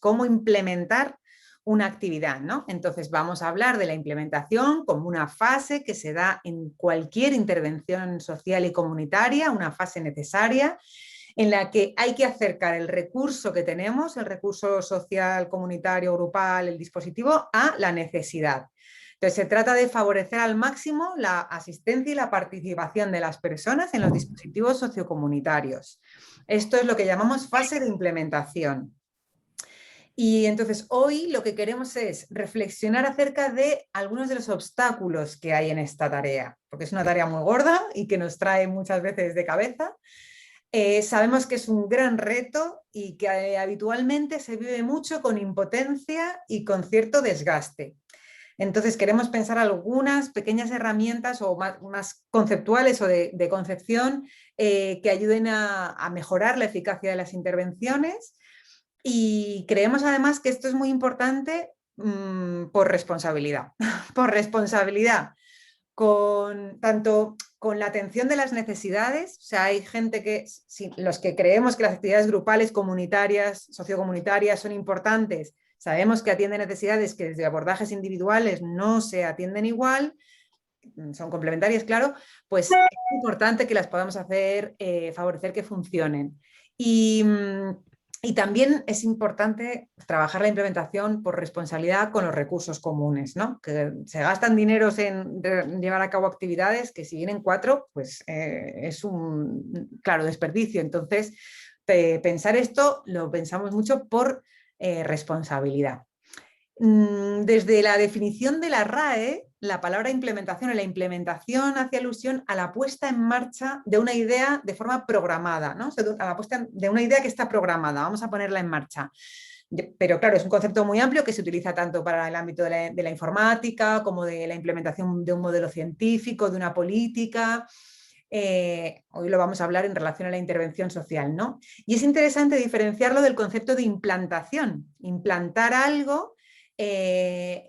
Cómo implementar una actividad, ¿no? Entonces vamos a hablar de la implementación como una fase que se da en cualquier intervención social y comunitaria, una fase necesaria en la que hay que acercar el recurso que tenemos, el recurso social, comunitario, grupal, el dispositivo, a la necesidad. Entonces se trata de favorecer al máximo la asistencia y la participación de las personas en los dispositivos sociocomunitarios. Esto es lo que llamamos fase de implementación. Y entonces hoy lo que queremos es reflexionar acerca de algunos de los obstáculos que hay en esta tarea, porque es una tarea muy gorda y que nos trae muchas veces de cabeza. Sabemos que es un gran reto y que habitualmente se vive mucho con impotencia y con cierto desgaste. Entonces queremos pensar algunas pequeñas herramientas o más conceptuales o de concepción que ayuden a mejorar la eficacia de las intervenciones. Y creemos además que esto es muy importante por responsabilidad, por responsabilidad tanto con la atención de las necesidades, o sea, hay gente que, los que creemos que las actividades grupales, comunitarias, sociocomunitarias son importantes, sabemos que atienden necesidades que desde abordajes individuales no se atienden igual, son complementarias, claro, pues es importante que las podamos hacer, favorecer que funcionen. Y también es importante trabajar la implementación por responsabilidad con los recursos comunes, ¿no? Que se gastan dineros en llevar a cabo actividades que si vienen 4, pues es un claro desperdicio. Entonces, pensar esto lo pensamos mucho por responsabilidad. Desde la definición de la RAE, la palabra implementación o la implementación hace alusión a la puesta en marcha de una idea de forma programada, ¿no? A la puesta de una idea que está programada, vamos a ponerla en marcha. Pero claro, es un concepto muy amplio que se utiliza tanto para el ámbito de la informática como de la implementación de un modelo científico, de una política. Hoy lo vamos a hablar en relación a la intervención social, ¿no? Y es interesante diferenciarlo del concepto de implantación. Implantar algo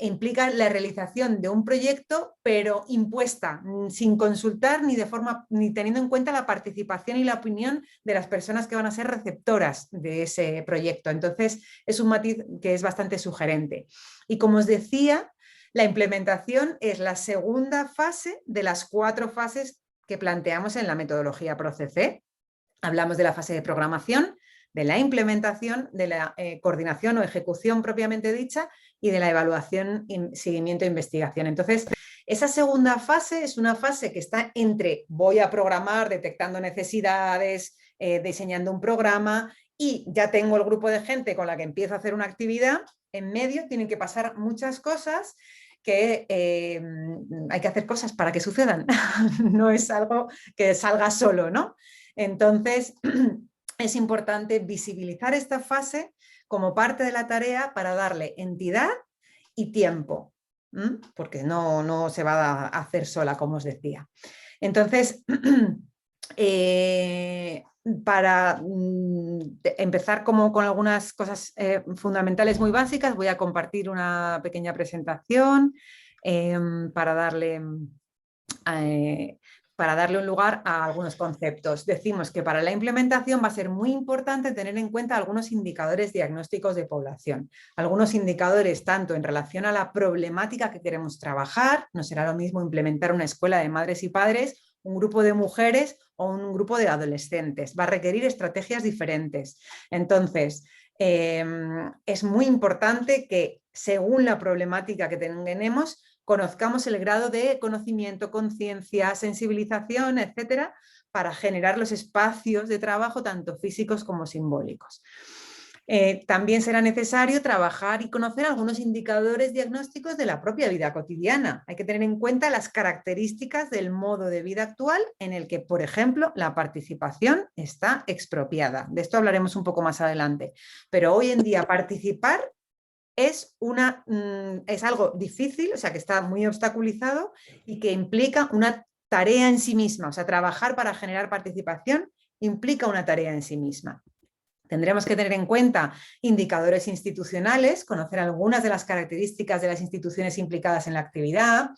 implica la realización de un proyecto, pero impuesta, sin consultar ni teniendo en cuenta la participación y la opinión de las personas que van a ser receptoras de ese proyecto. Entonces, es un matiz que es bastante sugerente. Y como os decía, la implementación es la segunda fase de las 4 fases que planteamos en la metodología PROCC. Hablamos de la fase de programación, de la implementación, de la coordinación o ejecución propiamente dicha y de la evaluación, seguimiento e investigación. Entonces, esa segunda fase es una fase que está entre voy a programar, detectando necesidades, diseñando un programa y ya tengo el grupo de gente con la que empiezo a hacer una actividad. En medio tienen que pasar muchas cosas que hay que hacer cosas para que sucedan. No es algo que salga solo, ¿no? Entonces, es importante visibilizar esta fase como parte de la tarea para darle entidad y tiempo, porque no se va a hacer sola, como os decía. Entonces, para empezar como con algunas cosas fundamentales muy básicas, voy a compartir una pequeña presentación para darle un lugar a algunos conceptos. Decimos que para la implementación va a ser muy importante tener en cuenta algunos indicadores diagnósticos de población. Algunos indicadores tanto en relación a la problemática que queremos trabajar, no será lo mismo implementar una escuela de madres y padres, un grupo de mujeres o un grupo de adolescentes. Va a requerir estrategias diferentes. Entonces, es muy importante que según la problemática que tenemos, conozcamos el grado de conocimiento, conciencia, sensibilización, etcétera, para generar los espacios de trabajo tanto físicos como simbólicos. También será necesario trabajar y conocer algunos indicadores diagnósticos de la propia vida cotidiana. Hay que tener en cuenta las características del modo de vida actual en el que, por ejemplo, la participación está expropiada. De esto hablaremos un poco más adelante. Pero hoy en día participar es algo difícil, o sea, que está muy obstaculizado y que implica una tarea en sí misma. O sea, trabajar para generar participación implica una tarea en sí misma. Tendremos que tener en cuenta indicadores institucionales, conocer algunas de las características de las instituciones implicadas en la actividad,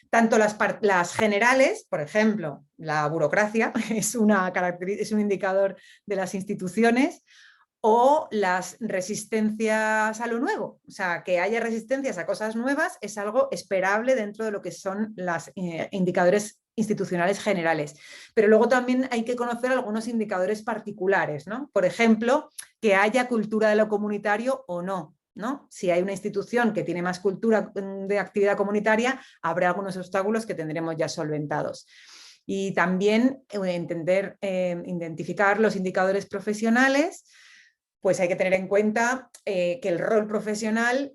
tanto las generales, por ejemplo, la burocracia es un indicador de las instituciones, o las resistencias a lo nuevo. O sea, que haya resistencias a cosas nuevas es algo esperable dentro de lo que son los indicadores institucionales generales. Pero luego también hay que conocer algunos indicadores particulares, ¿no? Por ejemplo, que haya cultura de lo comunitario o no, ¿no? Si hay una institución que tiene más cultura de actividad comunitaria, habrá algunos obstáculos que tendremos ya solventados. Y también identificar los indicadores profesionales. Pues hay que tener en cuenta que el rol profesional,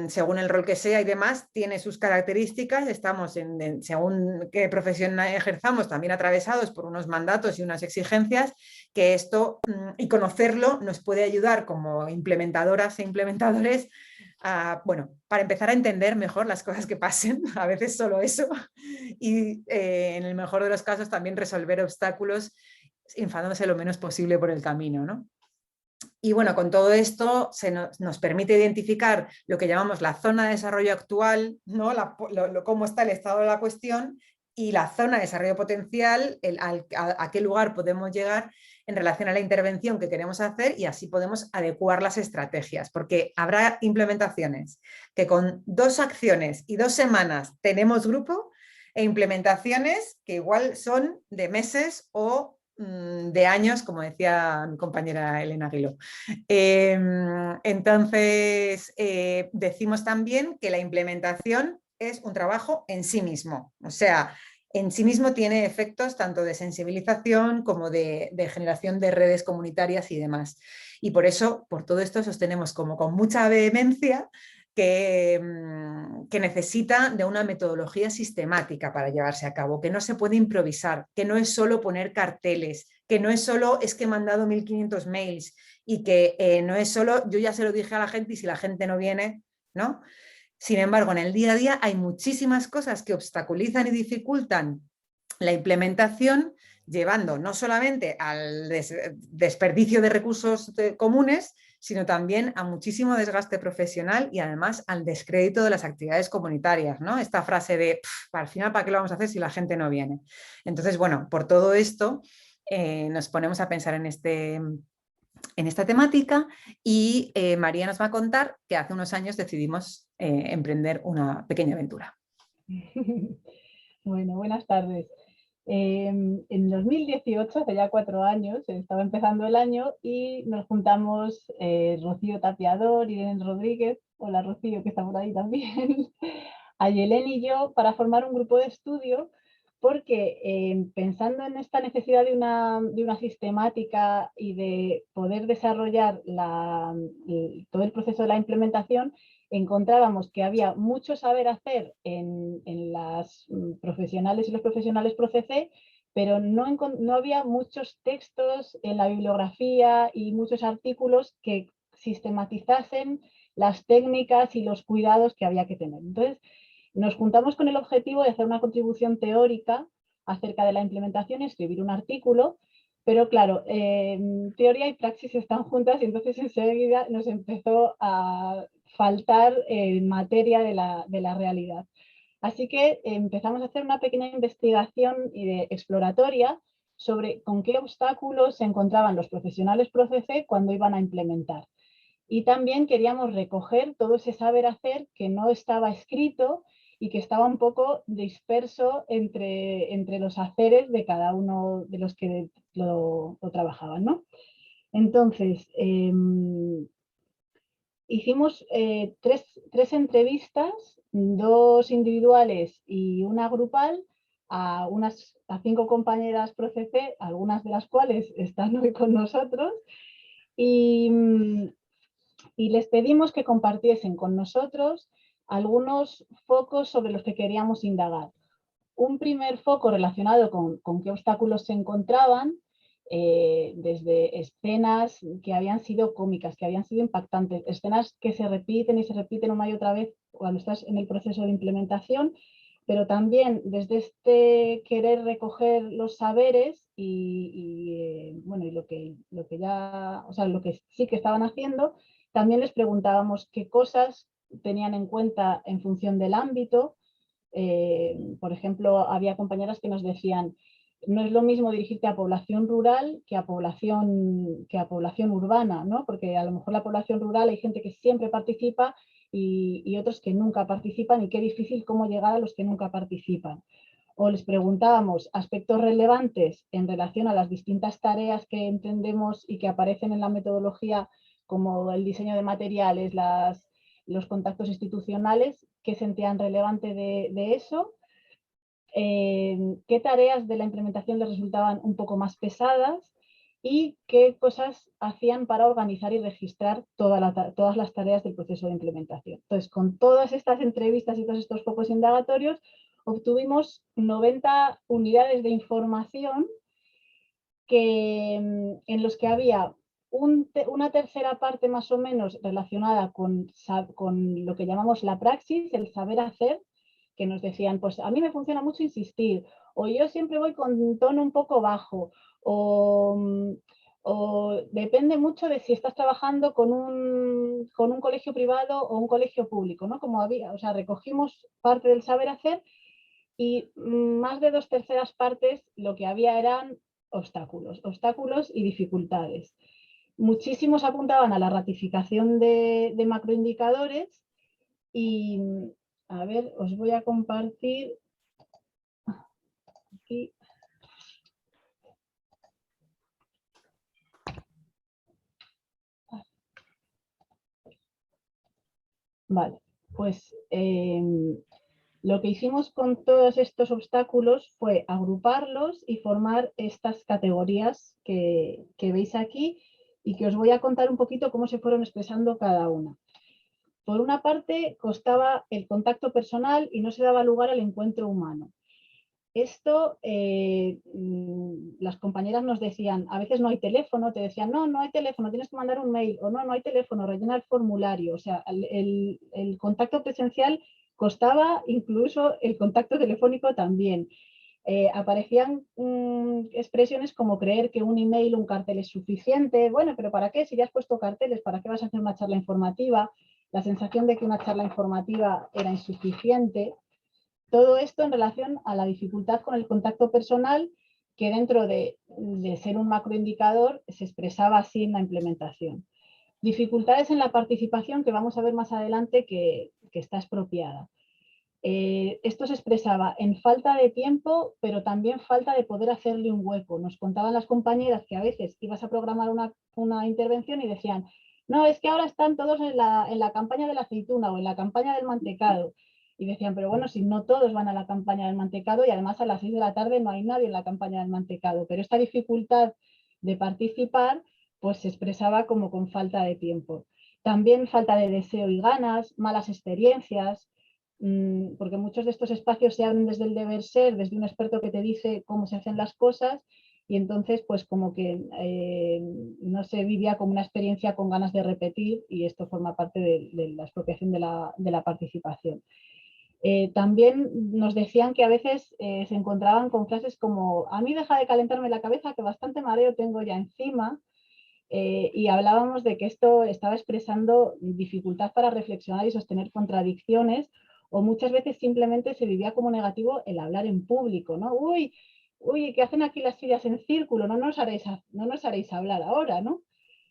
según el rol que sea y demás, tiene sus características. Estamos, según qué profesión ejerzamos, también atravesados por unos mandatos y unas exigencias, que esto, y conocerlo, nos puede ayudar como implementadoras e implementadores bueno, para empezar a entender mejor las cosas que pasen, a veces solo eso, y en el mejor de los casos también resolver obstáculos enfadándose lo menos posible por el camino, ¿no? Y bueno, con todo esto nos permite identificar lo que llamamos la zona de desarrollo actual, ¿no? Cómo está el estado de la cuestión, y la zona de desarrollo potencial, a qué lugar podemos llegar en relación a la intervención que queremos hacer, y así podemos adecuar las estrategias, porque habrá implementaciones que con 2 acciones y 2 semanas tenemos grupo, e implementaciones que igual son de meses o de años, como decía mi compañera Elena Aguiló. Entonces, decimos también que la implementación es un trabajo en sí mismo, o sea, en sí mismo tiene efectos tanto de sensibilización como de generación de redes comunitarias y demás. Y por eso, por todo esto, sostenemos como con mucha vehemencia que necesita de una metodología sistemática para llevarse a cabo, que no se puede improvisar, que no es solo poner carteles, que no es solo es que he mandado 1500 mails, y que no es solo yo ya se lo dije a la gente y si la gente no viene, ¿no? Sin embargo, en el día a día hay muchísimas cosas que obstaculizan y dificultan la implementación, llevando no solamente al desperdicio de recursos comunes, sino también a muchísimo desgaste profesional y además al descrédito de las actividades comunitarias, ¿no? Esta frase de, al final, ¿para qué lo vamos a hacer si la gente no viene? Entonces, bueno, por todo esto nos ponemos a pensar en esta temática, y María nos va a contar que hace unos años decidimos emprender una pequeña aventura. Bueno, buenas tardes. En 2018, hace ya 4 años, estaba empezando el año y nos juntamos Rocío Tapiador, Irene Rodríguez, hola Rocío que está por ahí también, Ayelén y yo, para formar un grupo de estudio, porque pensando en esta necesidad de una sistemática y de poder desarrollar todo el proceso de la implementación, encontrábamos que había mucho saber hacer en las profesionales y los profesionales ProCC, pero no había muchos textos en la bibliografía y muchos artículos que sistematizasen las técnicas y los cuidados que había que tener. Entonces, nos juntamos con el objetivo de hacer una contribución teórica acerca de la implementación y escribir un artículo, pero claro, teoría y praxis están juntas y entonces enseguida nos empezó a faltar materia de la realidad. Así que empezamos a hacer una pequeña investigación exploratoria sobre con qué obstáculos se encontraban los profesionales ProCC cuando iban a implementar. Y también queríamos recoger todo ese saber hacer que no estaba escrito y que estaba un poco disperso entre los haceres de cada uno de los que lo trabajaban, ¿no? Entonces, hicimos 3 entrevistas, 2 individuales y una grupal, a 5 compañeras ProCC, algunas de las cuales están hoy con nosotros, y les pedimos que compartiesen con nosotros algunos focos sobre los que queríamos indagar. Un primer foco relacionado con qué obstáculos se encontraban, desde escenas que habían sido cómicas, que habían sido impactantes, escenas que se repiten y se repiten una y otra vez cuando estás en el proceso de implementación, pero también desde este querer recoger los saberes bueno, y lo que ya, o sea, lo que sí que estaban haciendo, también les preguntábamos qué cosas tenían en cuenta en función del ámbito. Por ejemplo, había compañeras que nos decían, no es lo mismo dirigirte a población rural que a población urbana, ¿no? Porque a lo mejor la población rural hay gente que siempre participa y otros que nunca participan, y qué difícil cómo llegar a los que nunca participan. O les preguntábamos aspectos relevantes en relación a las distintas tareas que entendemos y que aparecen en la metodología, como el diseño de materiales, los contactos institucionales, qué sentían relevante de eso, qué tareas de la implementación les resultaban un poco más pesadas y qué cosas hacían para organizar y registrar todas las tareas del proceso de implementación. Entonces, con todas estas entrevistas y todos estos focos indagatorios, obtuvimos 90 unidades de información en los que había una tercera parte más o menos relacionada con lo que llamamos la praxis, el saber hacer, que nos decían, pues a mí me funciona mucho insistir, o yo siempre voy con un tono un poco bajo, o depende mucho de si estás trabajando con un colegio privado o un colegio público, ¿no? Como había, o sea, recogimos parte del saber hacer y más de 2/3 partes lo que había eran obstáculos y dificultades. Muchísimos apuntaban a la ratificación de macroindicadores y, a ver, os voy a compartir aquí. Vale, pues lo que hicimos con todos estos obstáculos fue agruparlos y formar estas categorías que veis aquí y que os voy a contar un poquito cómo se fueron expresando cada una. Por una parte, costaba el contacto personal y no se daba lugar al encuentro humano. Esto, las compañeras nos decían, a veces no hay teléfono, te decían, no hay teléfono, tienes que mandar un mail, o no hay teléfono, rellena el formulario. O sea, el contacto presencial costaba, incluso el contacto telefónico también. Aparecían expresiones como creer que un email o un cartel es suficiente. Bueno, pero ¿para qué? Si ya has puesto carteles, ¿para qué vas a hacer una charla informativa? La sensación de que una charla informativa era insuficiente. Todo esto en relación a la dificultad con el contacto personal, que dentro de ser un macroindicador se expresaba así en la implementación. Dificultades en la participación, que vamos a ver más adelante que está expropiada. Esto se expresaba en falta de tiempo, pero también falta de poder hacerle un hueco. Nos contaban las compañeras que a veces ibas a programar una intervención y decían, no, es que ahora están todos en la campaña de la aceituna o en la campaña del mantecado. Y decían, pero bueno, si no todos van a la campaña del mantecado, y además a las 6 de la tarde no hay nadie en la campaña del mantecado. Pero esta dificultad de participar pues se expresaba como con falta de tiempo. También falta de deseo y ganas, malas experiencias, porque muchos de estos espacios se abren desde el deber ser, desde un experto que te dice cómo se hacen las cosas, y entonces pues como que no se vivía como una experiencia con ganas de repetir, y esto forma parte de la expropiación de la participación. También nos decían que a veces se encontraban con frases como, a mí deja de calentarme la cabeza, que bastante mareo tengo ya encima, y hablábamos de que esto estaba expresando dificultad para reflexionar y sostener contradicciones, o muchas veces simplemente se vivía como negativo el hablar en público, ¿no? Uy, ¿qué hacen aquí las sillas en círculo? No nos haréis hablar ahora, ¿no?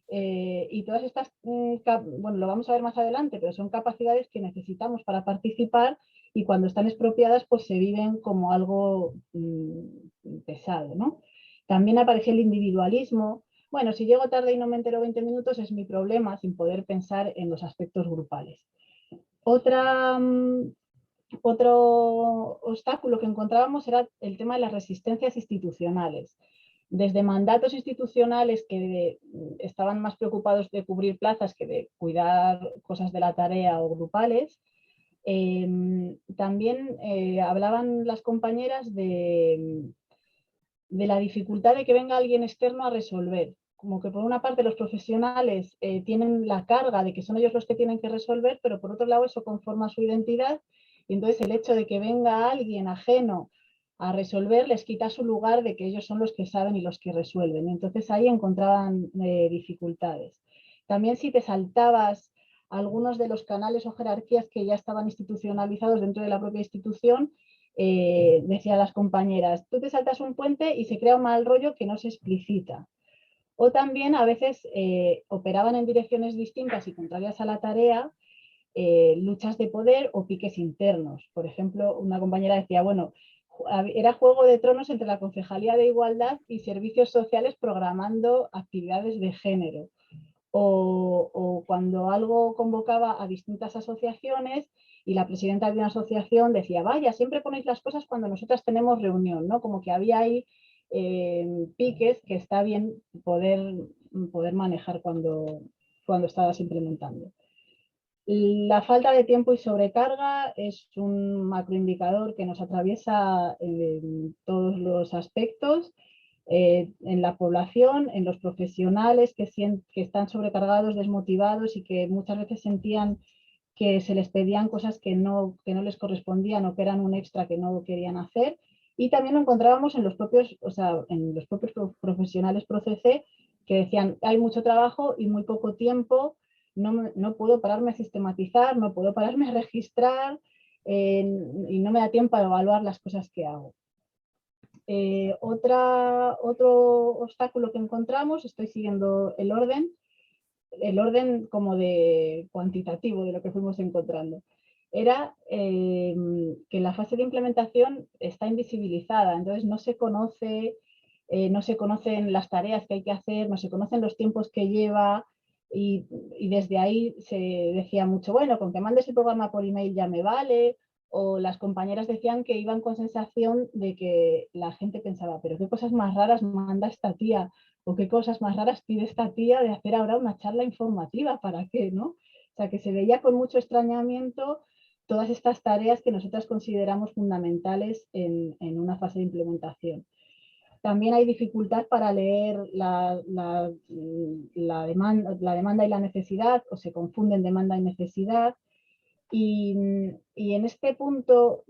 Y todas estas, bueno, lo vamos a ver más adelante, pero son capacidades que necesitamos para participar, y cuando están expropiadas pues se viven como algo pesado, ¿no? También aparece el individualismo. Bueno, si llego tarde y no me entero 20 minutos es mi problema, sin poder pensar en los aspectos grupales. Otro obstáculo que encontrábamos era el tema de las resistencias institucionales. Desde mandatos institucionales que estaban más preocupados de cubrir plazas que de cuidar cosas de la tarea o grupales. También hablaban las compañeras de la dificultad de que venga alguien externo a resolver. Como que por una parte los profesionales tienen la carga de que son ellos los que tienen que resolver, pero por otro lado eso conforma su identidad, Y entonces el hecho de que venga alguien ajeno a resolver les quita su lugar de que ellos son los que saben y los que resuelven. Y entonces ahí encontraban dificultades. También si te saltabas algunos de los canales o jerarquías que ya estaban institucionalizados dentro de la propia institución, decían las compañeras, tú te saltas un puente y se crea un mal rollo que no se explicita. O también a veces operaban en direcciones distintas y contrarias a la tarea, luchas de poder o piques internos. Por ejemplo, una compañera decía, bueno, era Juego de Tronos entre la Concejalía de Igualdad y Servicios Sociales programando actividades de género. O cuando algo convocaba a distintas asociaciones y la presidenta de una asociación decía, vaya, siempre ponéis las cosas cuando nosotras tenemos reunión, ¿no? Como que había ahí piques que está bien poder manejar cuando estabas implementando. La falta de tiempo y sobrecarga es un macroindicador que nos atraviesa en todos los aspectos, en la población, en los profesionales que están sobrecargados, desmotivados y que muchas veces sentían que se les pedían cosas que no les correspondían o que eran un extra que no querían hacer. Y también lo encontrábamos en los propios, en los propios profesionales ProCC que decían, hay mucho trabajo y muy poco tiempo, no puedo pararme a sistematizar, no puedo pararme a registrar y no me da tiempo a evaluar las cosas que hago. Otro obstáculo que encontramos, estoy siguiendo el orden como de cuantitativo de lo que fuimos encontrando, era que la fase de implementación está invisibilizada, entonces no se conocen las tareas que hay que hacer, no se conocen los tiempos que lleva y desde ahí se decía mucho, bueno, con que mandes el programa por email ya me vale, o las compañeras decían que iban con sensación de que la gente pensaba, pero qué cosas más raras manda esta tía, o qué cosas más raras pide esta tía de hacer ahora una charla informativa, ¿para qué? ¿No? O sea, que se veía con mucho extrañamiento todas estas tareas que nosotras consideramos fundamentales en una fase de implementación. También hay dificultad para leer la demanda y la necesidad, o se confunden demanda y necesidad. Y en este punto,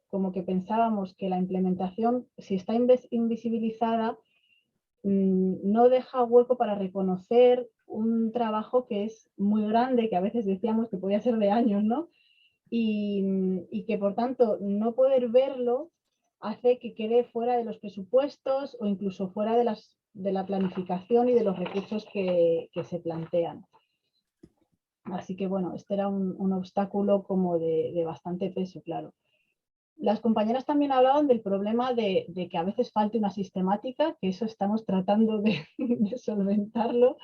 como que pensábamos que la implementación, si está invisibilizada, no deja hueco para reconocer un trabajo que es muy grande, que a veces decíamos que podía ser de años, ¿no? Y que por tanto no poder verlo hace que quede fuera de los presupuestos o incluso fuera de la planificación y de los recursos que se plantean. Así que bueno, este era un obstáculo como de bastante peso, claro. Las compañeras también hablaban del problema de que a veces falte una sistemática, que eso estamos tratando de solventarlo.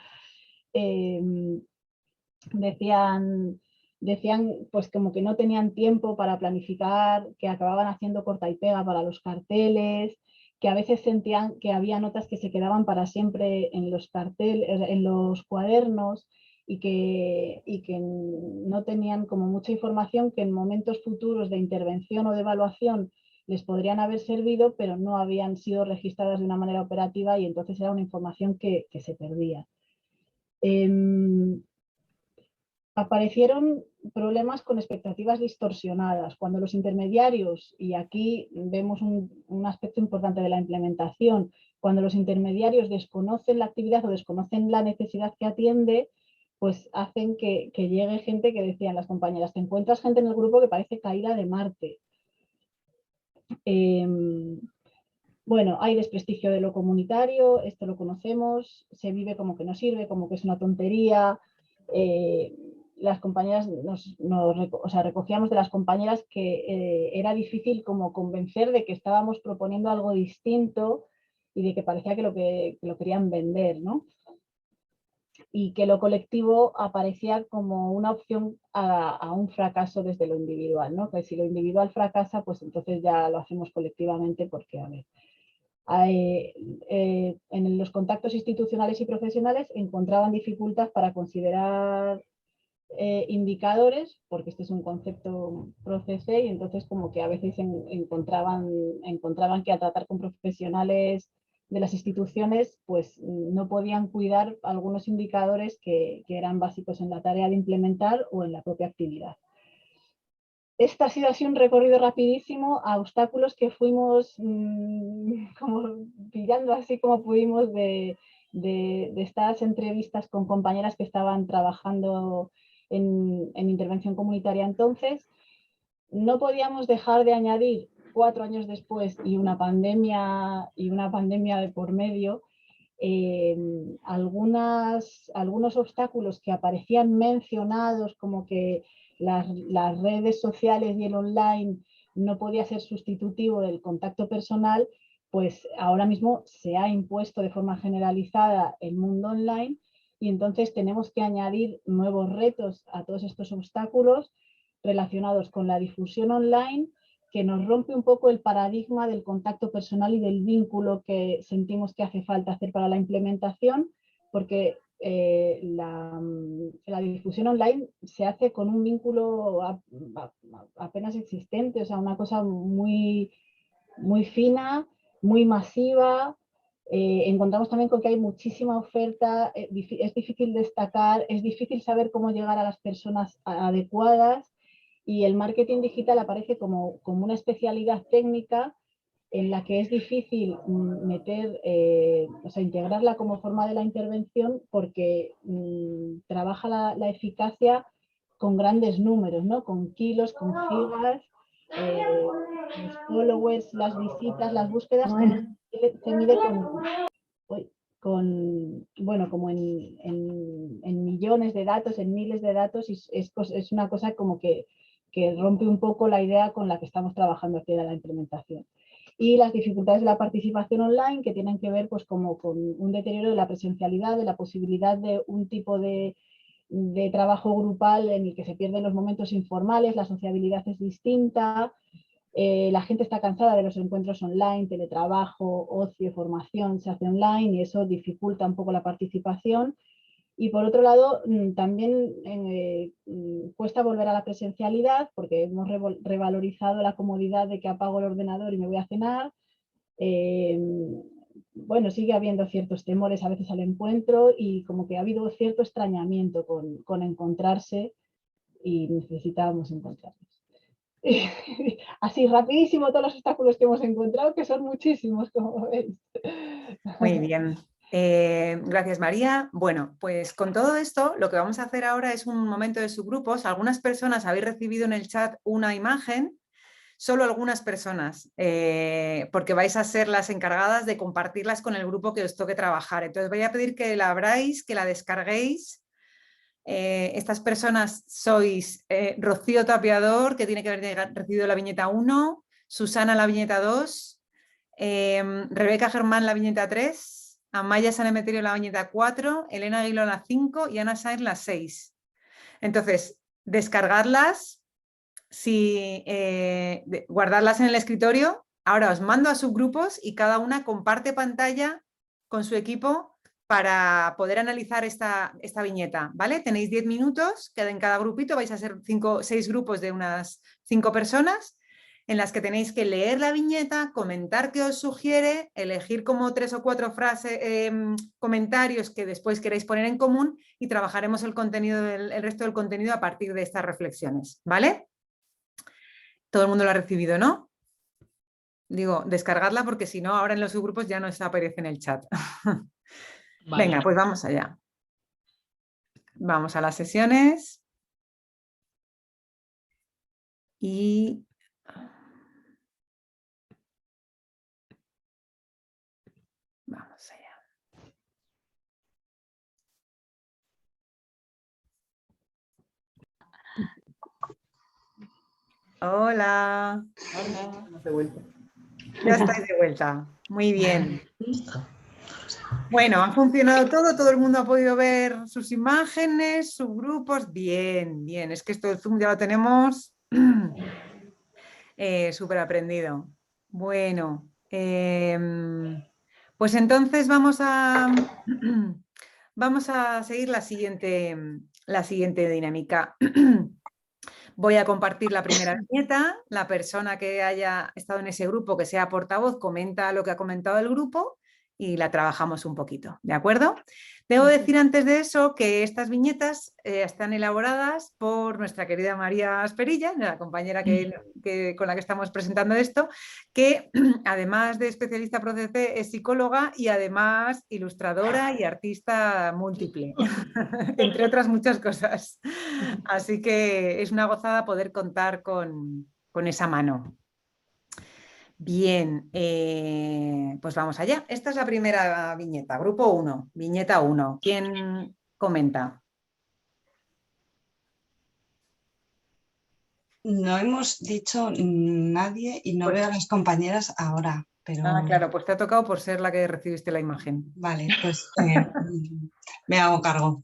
Decían pues como que no tenían tiempo para planificar, que acababan haciendo corta y pega para los carteles, que a veces sentían que había notas que se quedaban para siempre en los carteles, en los cuadernos y que no tenían como mucha información que en momentos futuros de intervención o de evaluación les podrían haber servido, pero no habían sido registradas de una manera operativa y entonces era una información que se perdía. Aparecieron problemas con expectativas distorsionadas. Cuando los intermediarios, y aquí vemos un aspecto importante de la implementación, cuando los intermediarios desconocen la actividad o desconocen la necesidad que atiende, pues hacen que llegue gente que decían las compañeras, te encuentras gente en el grupo que parece caída de Marte. Bueno, hay desprestigio de lo comunitario, esto lo conocemos, se vive como que no sirve, como que es una tontería. Las compañeras recogíamos de las compañeras que era difícil como convencer de que estábamos proponiendo algo distinto y de que parecía que lo querían vender, ¿no? Y que lo colectivo aparecía como una opción a un fracaso desde lo individual, ¿no? Que si lo individual fracasa, pues entonces ya lo hacemos colectivamente porque, a ver, en los contactos institucionales y profesionales encontraban dificultad para considerar indicadores, porque este es un concepto ProCC y entonces como que a veces encontraban que al tratar con profesionales de las instituciones pues no podían cuidar algunos indicadores que eran básicos en la tarea de implementar o en la propia actividad. Este ha sido así un recorrido rapidísimo a obstáculos que fuimos como pillando así como pudimos de estas entrevistas con compañeras que estaban trabajando en intervención comunitaria entonces. No podíamos dejar de añadir 4 años después y una pandemia de por medio, algunos obstáculos que aparecían mencionados, como que las redes sociales y el online no podía ser sustitutivo del contacto personal, pues ahora mismo se ha impuesto de forma generalizada el mundo online y entonces tenemos que añadir nuevos retos a todos estos obstáculos relacionados con la difusión online, que nos rompe un poco el paradigma del contacto personal y del vínculo que sentimos que hace falta hacer para la implementación, porque la difusión online se hace con un vínculo apenas existente, o sea, una cosa muy, muy fina, muy masiva. Encontramos también con que hay muchísima oferta, es difícil destacar, es difícil saber cómo llegar a las personas adecuadas, y el marketing digital aparece como una especialidad técnica en la que es difícil meter, o sea, integrarla como forma de la intervención, porque trabaja la eficacia con grandes números, ¿no? Con kilos, con gigas, los followers, las visitas, las búsquedas, todo se mide bueno, como en millones de datos, en miles de datos, y es una cosa como que rompe un poco la idea con la que estamos trabajando aquí de la implementación. Y las dificultades de la participación online, que tienen que ver pues como con un deterioro de la presencialidad, de la posibilidad de un tipo de trabajo grupal en el que se pierden los momentos informales, la sociabilidad es distinta, la gente está cansada de los encuentros online, teletrabajo, ocio, formación se hace online y eso dificulta un poco la participación. Y por otro lado, también cuesta volver a la presencialidad porque hemos revalorizado la comodidad de que apago el ordenador y me voy a cenar. Bueno, sigue habiendo ciertos temores a veces al encuentro y como que ha habido cierto extrañamiento con encontrarse, y necesitábamos encontrarnos. Así rapidísimo todos los obstáculos que hemos encontrado, que son muchísimos, como veis. Muy bien. Gracias, María. Bueno, pues con todo esto, lo que vamos a hacer ahora es un momento de subgrupos. Algunas personas habéis recibido en el chat una imagen, solo algunas personas, porque vais a ser las encargadas de compartirlas con el grupo que os toque trabajar. Entonces voy a pedir que la abráis, que la descarguéis. Estas personas sois Rocío Tapiador, que tiene que haber recibido la viñeta 1, Susana la viñeta 2, Rebeca Germán la viñeta 3, Amaya San Emeterio la viñeta 4, Elena Aguiló la 5 y Ana Sáenz la 6. Entonces, descargarlas, guardarlas en el escritorio. Ahora os mando a subgrupos y cada una comparte pantalla con su equipo para poder analizar esta viñeta, ¿vale? Tenéis 10 minutos, en cada grupito vais a ser 6 grupos de unas 5 personas, en las que tenéis que leer la viñeta, comentar qué os sugiere, elegir como 3 o 4 frases, comentarios que después queréis poner en común, y trabajaremos el resto del contenido a partir de estas reflexiones, ¿vale? Todo el mundo lo ha recibido, ¿no? Digo, descargarla porque si no, ahora en los subgrupos ya no aparece en el chat. Vale. Venga, pues vamos allá. Vamos a las sesiones. Y vamos allá. Hola. Hola. De vuelta. Ya estáis de vuelta. Muy bien. Bueno, ha funcionado todo el mundo ha podido ver sus imágenes, subgrupos. Bien, bien. Es que esto del Zoom ya lo tenemos súper aprendido. Bueno, pues entonces vamos a seguir la siguiente dinámica. Voy a compartir la primera viñeta. La persona que haya estado en ese grupo, que sea portavoz, comenta lo que ha comentado el grupo, y la trabajamos un poquito, ¿de acuerdo? Debo decir antes de eso que estas viñetas están elaboradas por nuestra querida María Asperilla, la compañera con la que estamos presentando esto, que además de especialista ProCC es psicóloga y además ilustradora y artista múltiple, entre otras muchas cosas. Así que es una gozada poder contar con esa mano. Bien, pues vamos allá. Esta es la primera viñeta, grupo 1, viñeta 1. ¿Quién comenta? No hemos dicho nadie y no Pues, veo a las compañeras ahora, pero claro, pues te ha tocado por ser la que recibiste la imagen. vale, pues me hago cargo.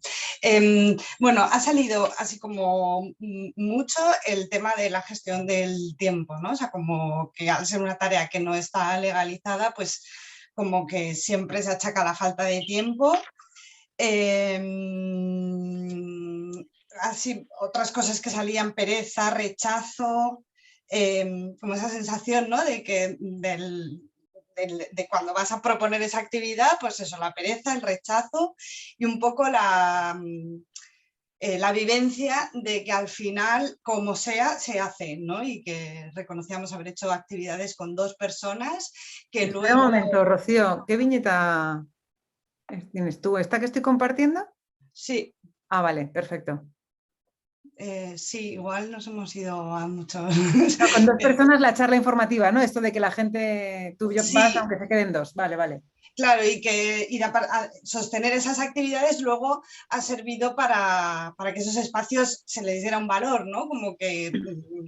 Bueno, ha salido así como mucho el tema de la gestión del tiempo, ¿no? O sea, como que al ser una tarea que no está legalizada, pues como que siempre se achaca la falta de tiempo. Así, otras cosas que salían, pereza, rechazo, como esa sensación, ¿no? De que de cuando vas a proponer esa actividad, pues eso, la pereza, el rechazo y un poco la vivencia de que al final, como sea, se hace, ¿no? Y que reconocíamos haber hecho actividades con 2 personas que Espera luego... un momento, Rocío, ¿qué viñeta tienes tú? ¿Esta que estoy compartiendo? Sí. Ah, vale, perfecto. Sí, igual nos hemos ido a muchos... No, con 2 personas la charla informativa, ¿no? Esto de que la gente, tú vas Sí, aunque se queden 2, vale, vale. claro, y que sostener esas actividades luego ha servido para que esos espacios se les diera un valor, ¿no? Como que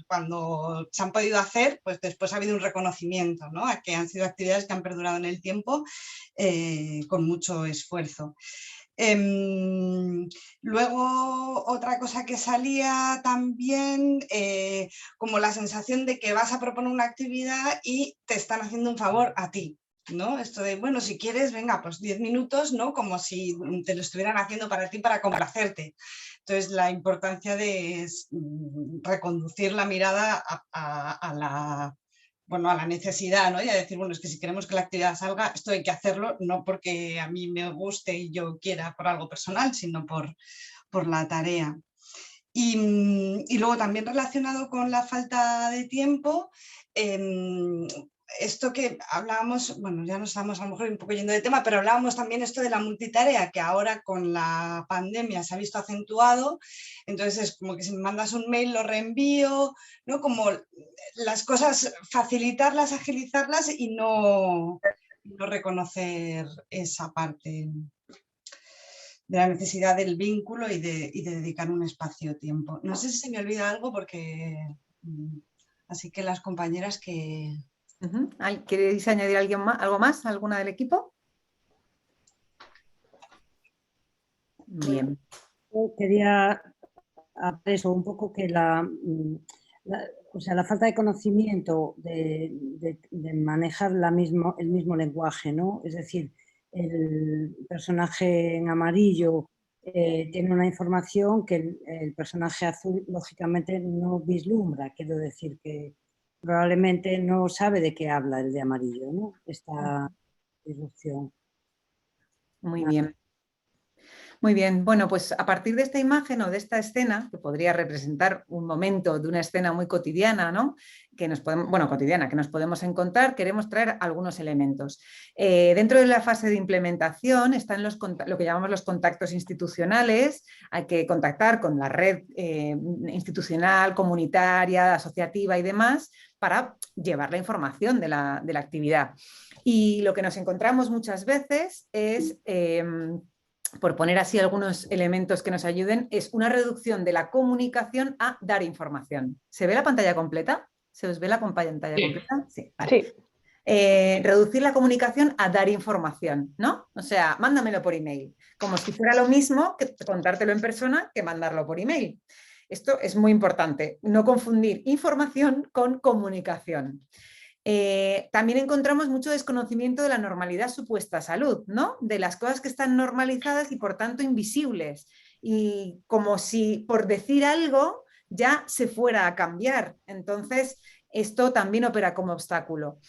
cuando se han podido hacer, pues después ha habido un reconocimiento, ¿no? A que han sido actividades que han perdurado en el tiempo con mucho esfuerzo. Luego, otra cosa que salía también, como la sensación de que vas a proponer una actividad y te están haciendo un favor a ti, ¿no? Esto de, bueno, si quieres, venga, pues 10 minutos, ¿no? Como si te lo estuvieran haciendo para ti, para complacerte. Entonces, la importancia de reconducir la mirada a la... bueno, a la necesidad, ¿no? Y a decir, bueno, es que si queremos que la actividad salga, esto hay que hacerlo, no porque a mí me guste y yo quiera por algo personal, sino por la tarea. Y luego también relacionado con la falta de tiempo, esto que hablábamos, bueno, ya nos estamos a lo mejor un poco yendo de tema, pero hablábamos también esto de la multitarea, que ahora con la pandemia se ha visto acentuado, entonces es como que si me mandas un mail lo reenvío, ¿no? Como las cosas, facilitarlas, agilizarlas y no reconocer esa parte de la necesidad del vínculo y de dedicar un espacio-tiempo. No sé si se me olvida algo porque... Así que las compañeras que... ¿Queréis añadir algo más? ¿Alguna del equipo? Bien. Quería eso, un poco que o sea, la falta de conocimiento de manejar el mismo lenguaje, ¿no? Es decir, el personaje en amarillo tiene una información que el personaje azul lógicamente no vislumbra, quiero decir que probablemente no sabe de qué habla el de amarillo, ¿no? Esta disrupción. Muy bien. Muy bien, bueno, pues a partir de esta imagen o de esta escena, que podría representar un momento de una escena muy cotidiana, ¿no? Cotidiana, que nos podemos encontrar, queremos traer algunos elementos. Dentro de la fase de implementación están lo que llamamos los contactos institucionales, hay que contactar con la red institucional, comunitaria, asociativa y demás, para llevar la información de la actividad. Y lo que nos encontramos muchas veces es... por poner así algunos elementos que nos ayuden, es una reducción de la comunicación a dar información. ¿Se ve la pantalla completa? ¿Se os ve la pantalla completa? Sí, vale. Sí. Reducir la comunicación a dar información, ¿no? O sea, mándamelo por email, como si fuera lo mismo que contártelo en persona que mandarlo por email. Esto es muy importante, no confundir información con comunicación. También encontramos mucho desconocimiento de la normalidad supuesta salud, ¿no? De las cosas que están normalizadas y por tanto invisibles. Y como si por decir algo ya se fuera a cambiar. Entonces, esto también opera como obstáculo.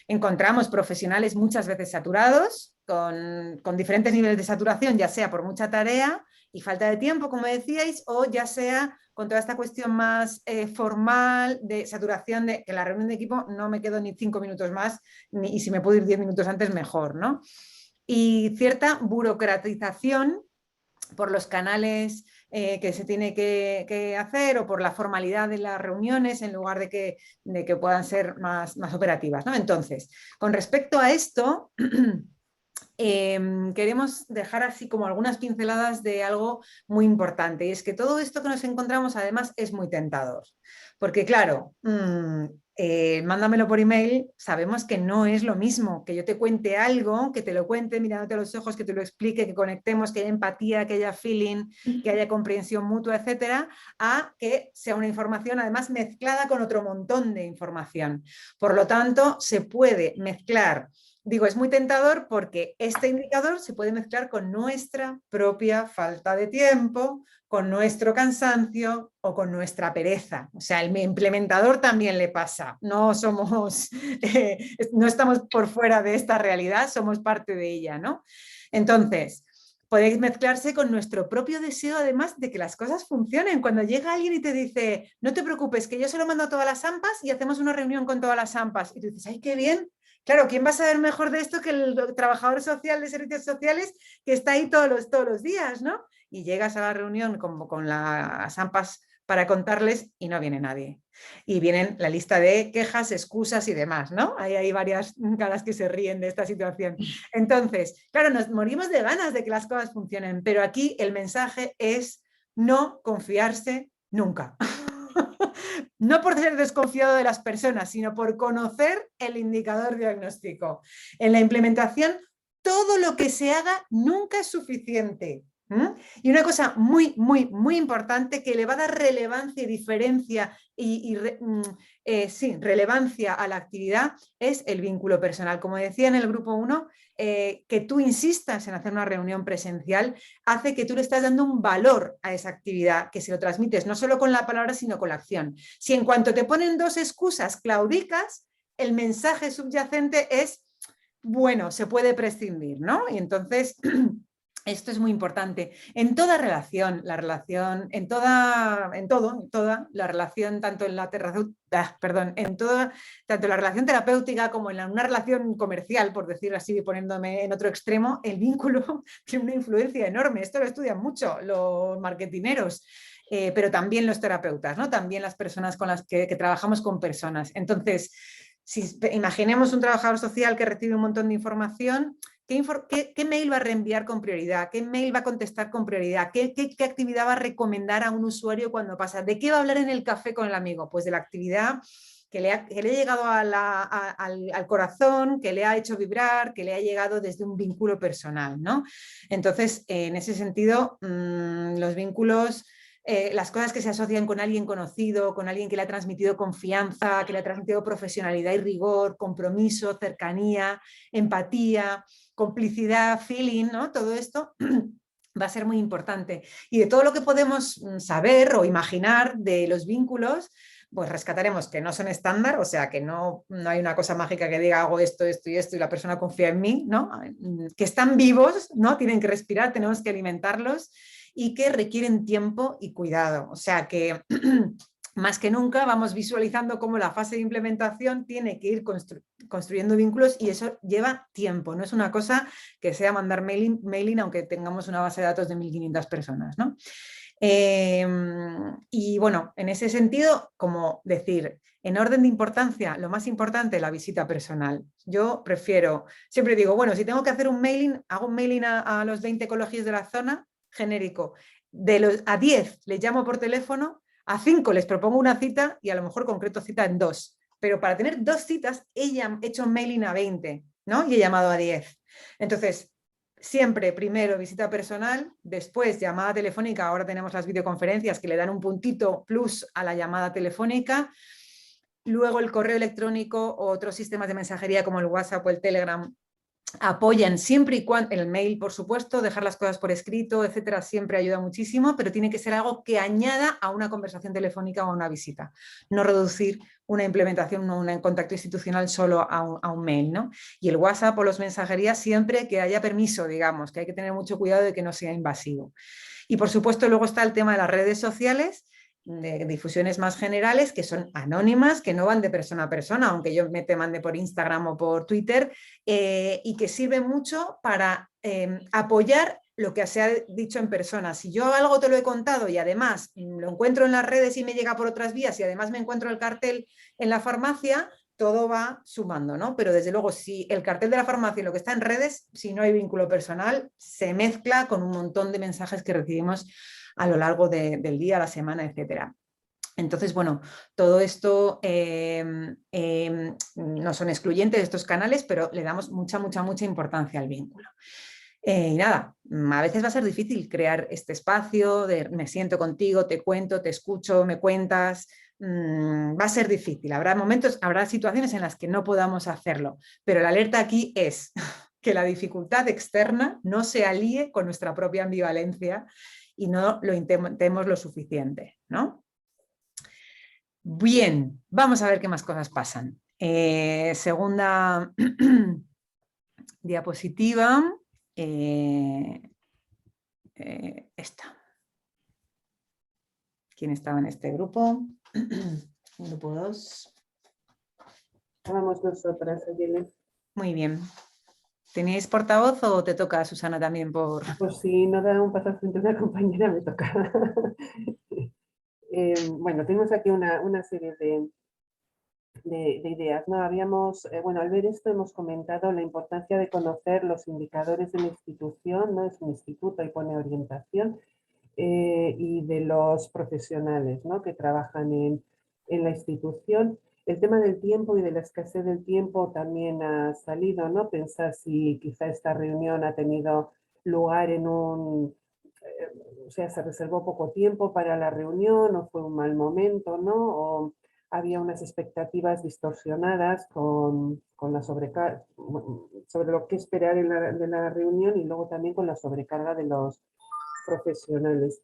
Encontramos profesionales muchas veces saturados, con diferentes niveles de saturación, ya sea por mucha tarea y falta de tiempo, como decíais, o ya sea con toda esta cuestión más formal de saturación de que la reunión de equipo no me quedo ni 5 minutos más y si me puedo ir 10 minutos antes mejor, ¿no? Y cierta burocratización por los canales que se tiene que hacer o por la formalidad de las reuniones en lugar de que puedan ser más operativas, ¿no? Entonces, con respecto a esto, queremos dejar así como algunas pinceladas de algo muy importante, y es que todo esto que nos encontramos además es muy tentador, porque claro, mándamelo por email, sabemos que no es lo mismo que yo te cuente algo, que te lo cuente mirándote a los ojos, que te lo explique, que conectemos, que haya empatía, que haya feeling, que haya comprensión mutua, etcétera, a que sea una información además mezclada con otro montón de información. Por lo tanto, se puede mezclar. Digo, es muy tentador porque este indicador se puede mezclar con nuestra propia falta de tiempo, con nuestro cansancio o con nuestra pereza. O sea, el implementador también le pasa. No somos, no estamos por fuera de esta realidad, somos parte de ella, ¿no? Entonces, podéis mezclarse con nuestro propio deseo, además, de que las cosas funcionen. Cuando llega alguien y te dice, no te preocupes, que yo se lo mando a todas las AMPAs y hacemos una reunión con todas las AMPAs. Y tú dices, ¡ay, qué bien! Claro, ¿quién va a saber mejor de esto que el trabajador social de servicios sociales que está ahí todos los días, ¿no? Y llegas a la reunión con las AMPAs para contarles y no viene nadie. Y vienen la lista de quejas, excusas y demás, ¿no? Hay varias caras que se ríen de esta situación. Entonces, claro, nos morimos de ganas de que las cosas funcionen, pero aquí el mensaje es no confiarse nunca. No por ser desconfiado de las personas, sino por conocer el indicador diagnóstico. En la implementación, todo lo que se haga nunca es suficiente. Y una cosa muy, muy, muy importante que le va a dar relevancia y diferencia relevancia a la actividad es el vínculo personal. Como decía en el grupo 1, que tú insistas en hacer una reunión presencial hace que tú le estás dando un valor a esa actividad, que se lo transmites no solo con la palabra, sino con la acción. Si en cuanto te ponen 2 excusas claudicas, el mensaje subyacente es, bueno, se puede prescindir, ¿no? Y entonces... Esto es muy importante. En toda relación, la relación, la relación, tanto en la tanto la relación terapéutica como en una relación comercial, por decirlo así, poniéndome en otro extremo, el vínculo tiene una influencia enorme. Esto lo estudian mucho los marketineros, pero también los terapeutas, ¿no? También las personas con las que trabajamos con personas. Entonces, si imaginemos un trabajador social que recibe un montón de información, ¿qué mail va a reenviar con prioridad? ¿Qué mail va a contestar con prioridad? ¿Qué actividad va a recomendar a un usuario cuando pasa? ¿De qué va a hablar en el café con el amigo? Pues de la actividad que le ha llegado al corazón, que le ha hecho vibrar, que le ha llegado desde un vínculo personal, ¿no? Entonces, en ese sentido, los vínculos... las cosas que se asocian con alguien conocido, con alguien que le ha transmitido confianza, que le ha transmitido profesionalidad y rigor, compromiso, cercanía, empatía, complicidad, feeling, ¿no? Todo esto va a ser muy importante. Y de todo lo que podemos saber o imaginar de los vínculos, pues rescataremos que no son estándar, o sea, que no hay una cosa mágica que diga hago esto, esto y esto y la persona confía en mí, ¿no? Que están vivos, ¿no? Tienen que respirar, tenemos que alimentarlos y que requieren tiempo y cuidado. O sea que más que nunca vamos visualizando cómo la fase de implementación tiene que ir construyendo vínculos y eso lleva tiempo. No es una cosa que sea mandar mailing aunque tengamos una base de datos de 1.500 personas, ¿no? Y bueno, en ese sentido, como decir, en orden de importancia, lo más importante, la visita personal. Yo prefiero, siempre digo, bueno, si tengo que hacer un mailing, hago un mailing a los 20 colegios de la zona, genérico. A 10 les llamo por teléfono, a 5 les propongo una cita y a lo mejor concreto cita en 2. Pero para tener 2 citas, he hecho un mailing a 20, ¿no? Y he llamado a 10. Entonces, siempre primero visita personal, después llamada telefónica. Ahora tenemos las videoconferencias que le dan un puntito plus a la llamada telefónica. Luego el correo electrónico o otros sistemas de mensajería como el WhatsApp o el Telegram apoyan siempre y cuando, el mail por supuesto, dejar las cosas por escrito, etcétera, siempre ayuda muchísimo, pero tiene que ser algo que añada a una conversación telefónica o a una visita, no reducir una implementación o un contacto institucional solo a un mail, ¿no? Y el WhatsApp o las mensajerías siempre que haya permiso, digamos, que hay que tener mucho cuidado de que no sea invasivo. Y por supuesto luego está el tema de las redes sociales, de difusiones más generales, que son anónimas, que no van de persona a persona, aunque yo te mande por Instagram o por Twitter, y que sirven mucho para apoyar lo que se ha dicho en persona. Si yo algo te lo he contado y además lo encuentro en las redes y me llega por otras vías y además me encuentro el cartel en la farmacia, todo va sumando, ¿no? Pero desde luego, si el cartel de la farmacia y lo que está en redes, si no hay vínculo personal, se mezcla con un montón de mensajes que recibimos a lo largo del día, la semana, etcétera. Entonces, bueno, todo esto no son excluyentes estos canales, pero le damos mucha importancia al vínculo. Y nada, a veces va a ser difícil crear este espacio de me siento contigo, te cuento, te escucho, me cuentas. Va a ser difícil, habrá momentos, habrá situaciones en las que no podamos hacerlo, pero la alerta aquí es que la dificultad externa no se alíe con nuestra propia ambivalencia y no lo intentemos lo suficiente, ¿no? Bien, vamos a ver qué más cosas pasan. Segunda diapositiva. Esta. ¿Quién estaba en este grupo? Grupo 2. Estábamos nosotras, Ayele. Muy bien. ¿Tenéis portavoz o te toca, Susana, también por...? Pues si no da un paso frente a una compañera, me toca. Bueno, tenemos aquí una serie de ideas, ¿no? Habíamos, bueno, al ver esto hemos comentado la importancia de conocer los indicadores de la institución, ¿no? Es un instituto y pone orientación, y de los profesionales, ¿no? Que trabajan en la institución. El tema del tiempo y de la escasez del tiempo también ha salido, ¿no? Pensar si quizá esta reunión ha tenido lugar en un... o sea, se reservó poco tiempo para la reunión o fue un mal momento, ¿no? O había unas expectativas distorsionadas con la sobrecarga, sobre lo que esperar de la reunión y luego también con la sobrecarga de los profesionales.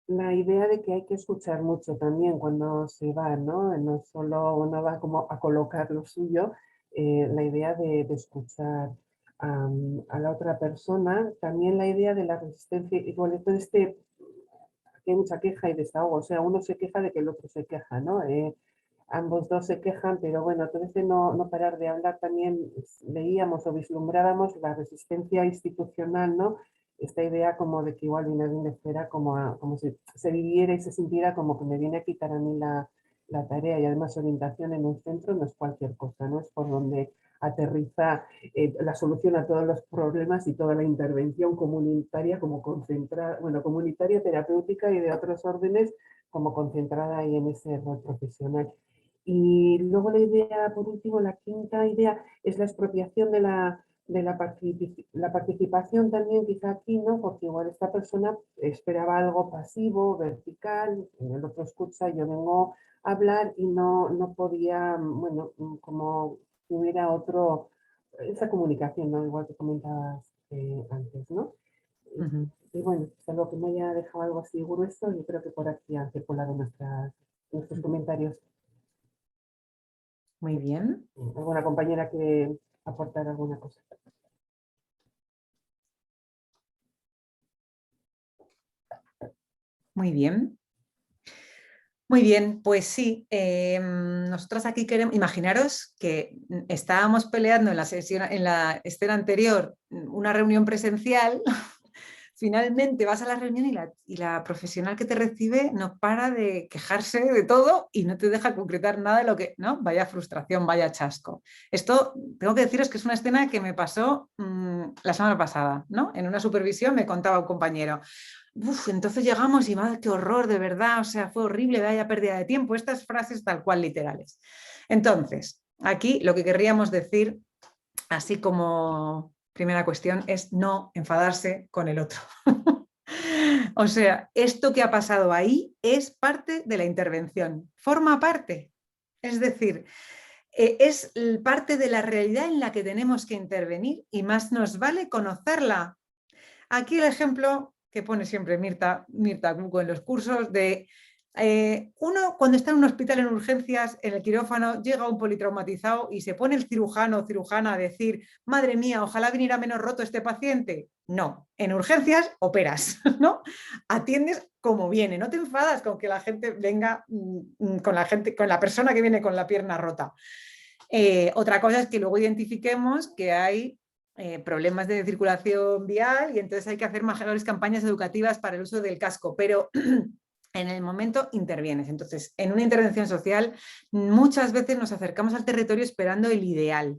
La idea de que hay que escuchar mucho también cuando se va, ¿no? No solo uno va como a colocar lo suyo, la idea de escuchar a la otra persona, también la idea de la resistencia, y con esto aquí hay mucha queja y desahogo, o sea, uno se queja de que el otro se queja, ¿no? Ambos dos se quejan, pero bueno, todo este no parar de hablar también veíamos o vislumbrábamos la resistencia institucional, ¿no? Esta idea como de que igual viene de fuera, como si se viviera y se sintiera como que me viene a quitar a mí la tarea, y además orientación en un centro no es cualquier cosa, ¿no? Es por donde aterriza la solución a todos los problemas y toda la intervención comunitaria como concentrada, bueno, comunitaria, terapéutica y de otros órdenes como concentrada ahí en ese rol profesional. Y luego la idea, por último, la quinta idea es la expropiación de la participación también quizá aquí, ¿no? Porque igual esta persona esperaba algo pasivo, vertical, el otro escucha, yo vengo a hablar y no podía, bueno, como si hubiera esa comunicación, ¿no? Igual que comentabas antes, ¿no? Y bueno, salvo que me haya dejado algo así grueso, yo creo que por aquí han circulado nuestros comentarios. Muy bien. ¿Alguna compañera quiere aportar alguna cosa? Muy bien. Muy bien, pues sí, nosotros aquí queremos, imaginaros que estábamos peleando en la escena anterior una reunión presencial, finalmente vas a la reunión y la profesional que te recibe no para de quejarse de todo y no te deja concretar nada de lo que, ¿no? Vaya frustración, vaya chasco. Esto, tengo que deciros que es una escena que me pasó la semana pasada, ¿no? En una supervisión me contaba un compañero. Entonces llegamos y madre, qué horror, de verdad, o sea, fue horrible, vaya pérdida de tiempo, estas frases tal cual literales. Entonces, aquí lo que querríamos decir, así como primera cuestión, es no enfadarse con el otro. O sea, esto que ha pasado ahí es parte de la intervención, forma parte. Es decir, es parte de la realidad en la que tenemos que intervenir y más nos vale conocerla. Aquí el ejemplo que pone siempre Mirta Cuco en los cursos de uno cuando está en un hospital en urgencias, en el quirófano, llega un politraumatizado y se pone el cirujano o cirujana a decir, madre mía, ojalá viniera menos roto este paciente. No, en urgencias operas, ¿no? Atiendes como viene, no te enfadas con que la gente venga con la persona que viene con la pierna rota. Otra cosa es que luego identifiquemos que hay problemas de circulación vial y entonces hay que hacer mayores campañas educativas para el uso del casco, pero en el momento intervienes. Entonces, en una intervención social muchas veces nos acercamos al territorio esperando el ideal,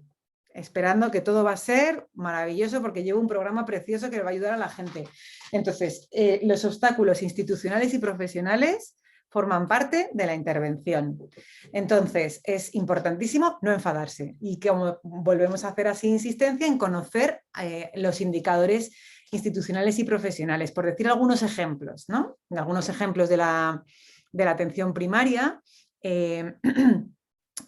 esperando que todo va a ser maravilloso porque llevo un programa precioso que le va a ayudar a la gente. Entonces, los obstáculos institucionales y profesionales forman parte de la intervención. Entonces, es importantísimo no enfadarse y como volvemos a hacer así insistencia en conocer los indicadores institucionales y profesionales. Por decir algunos ejemplos, ¿no? Algunos ejemplos de la atención primaria.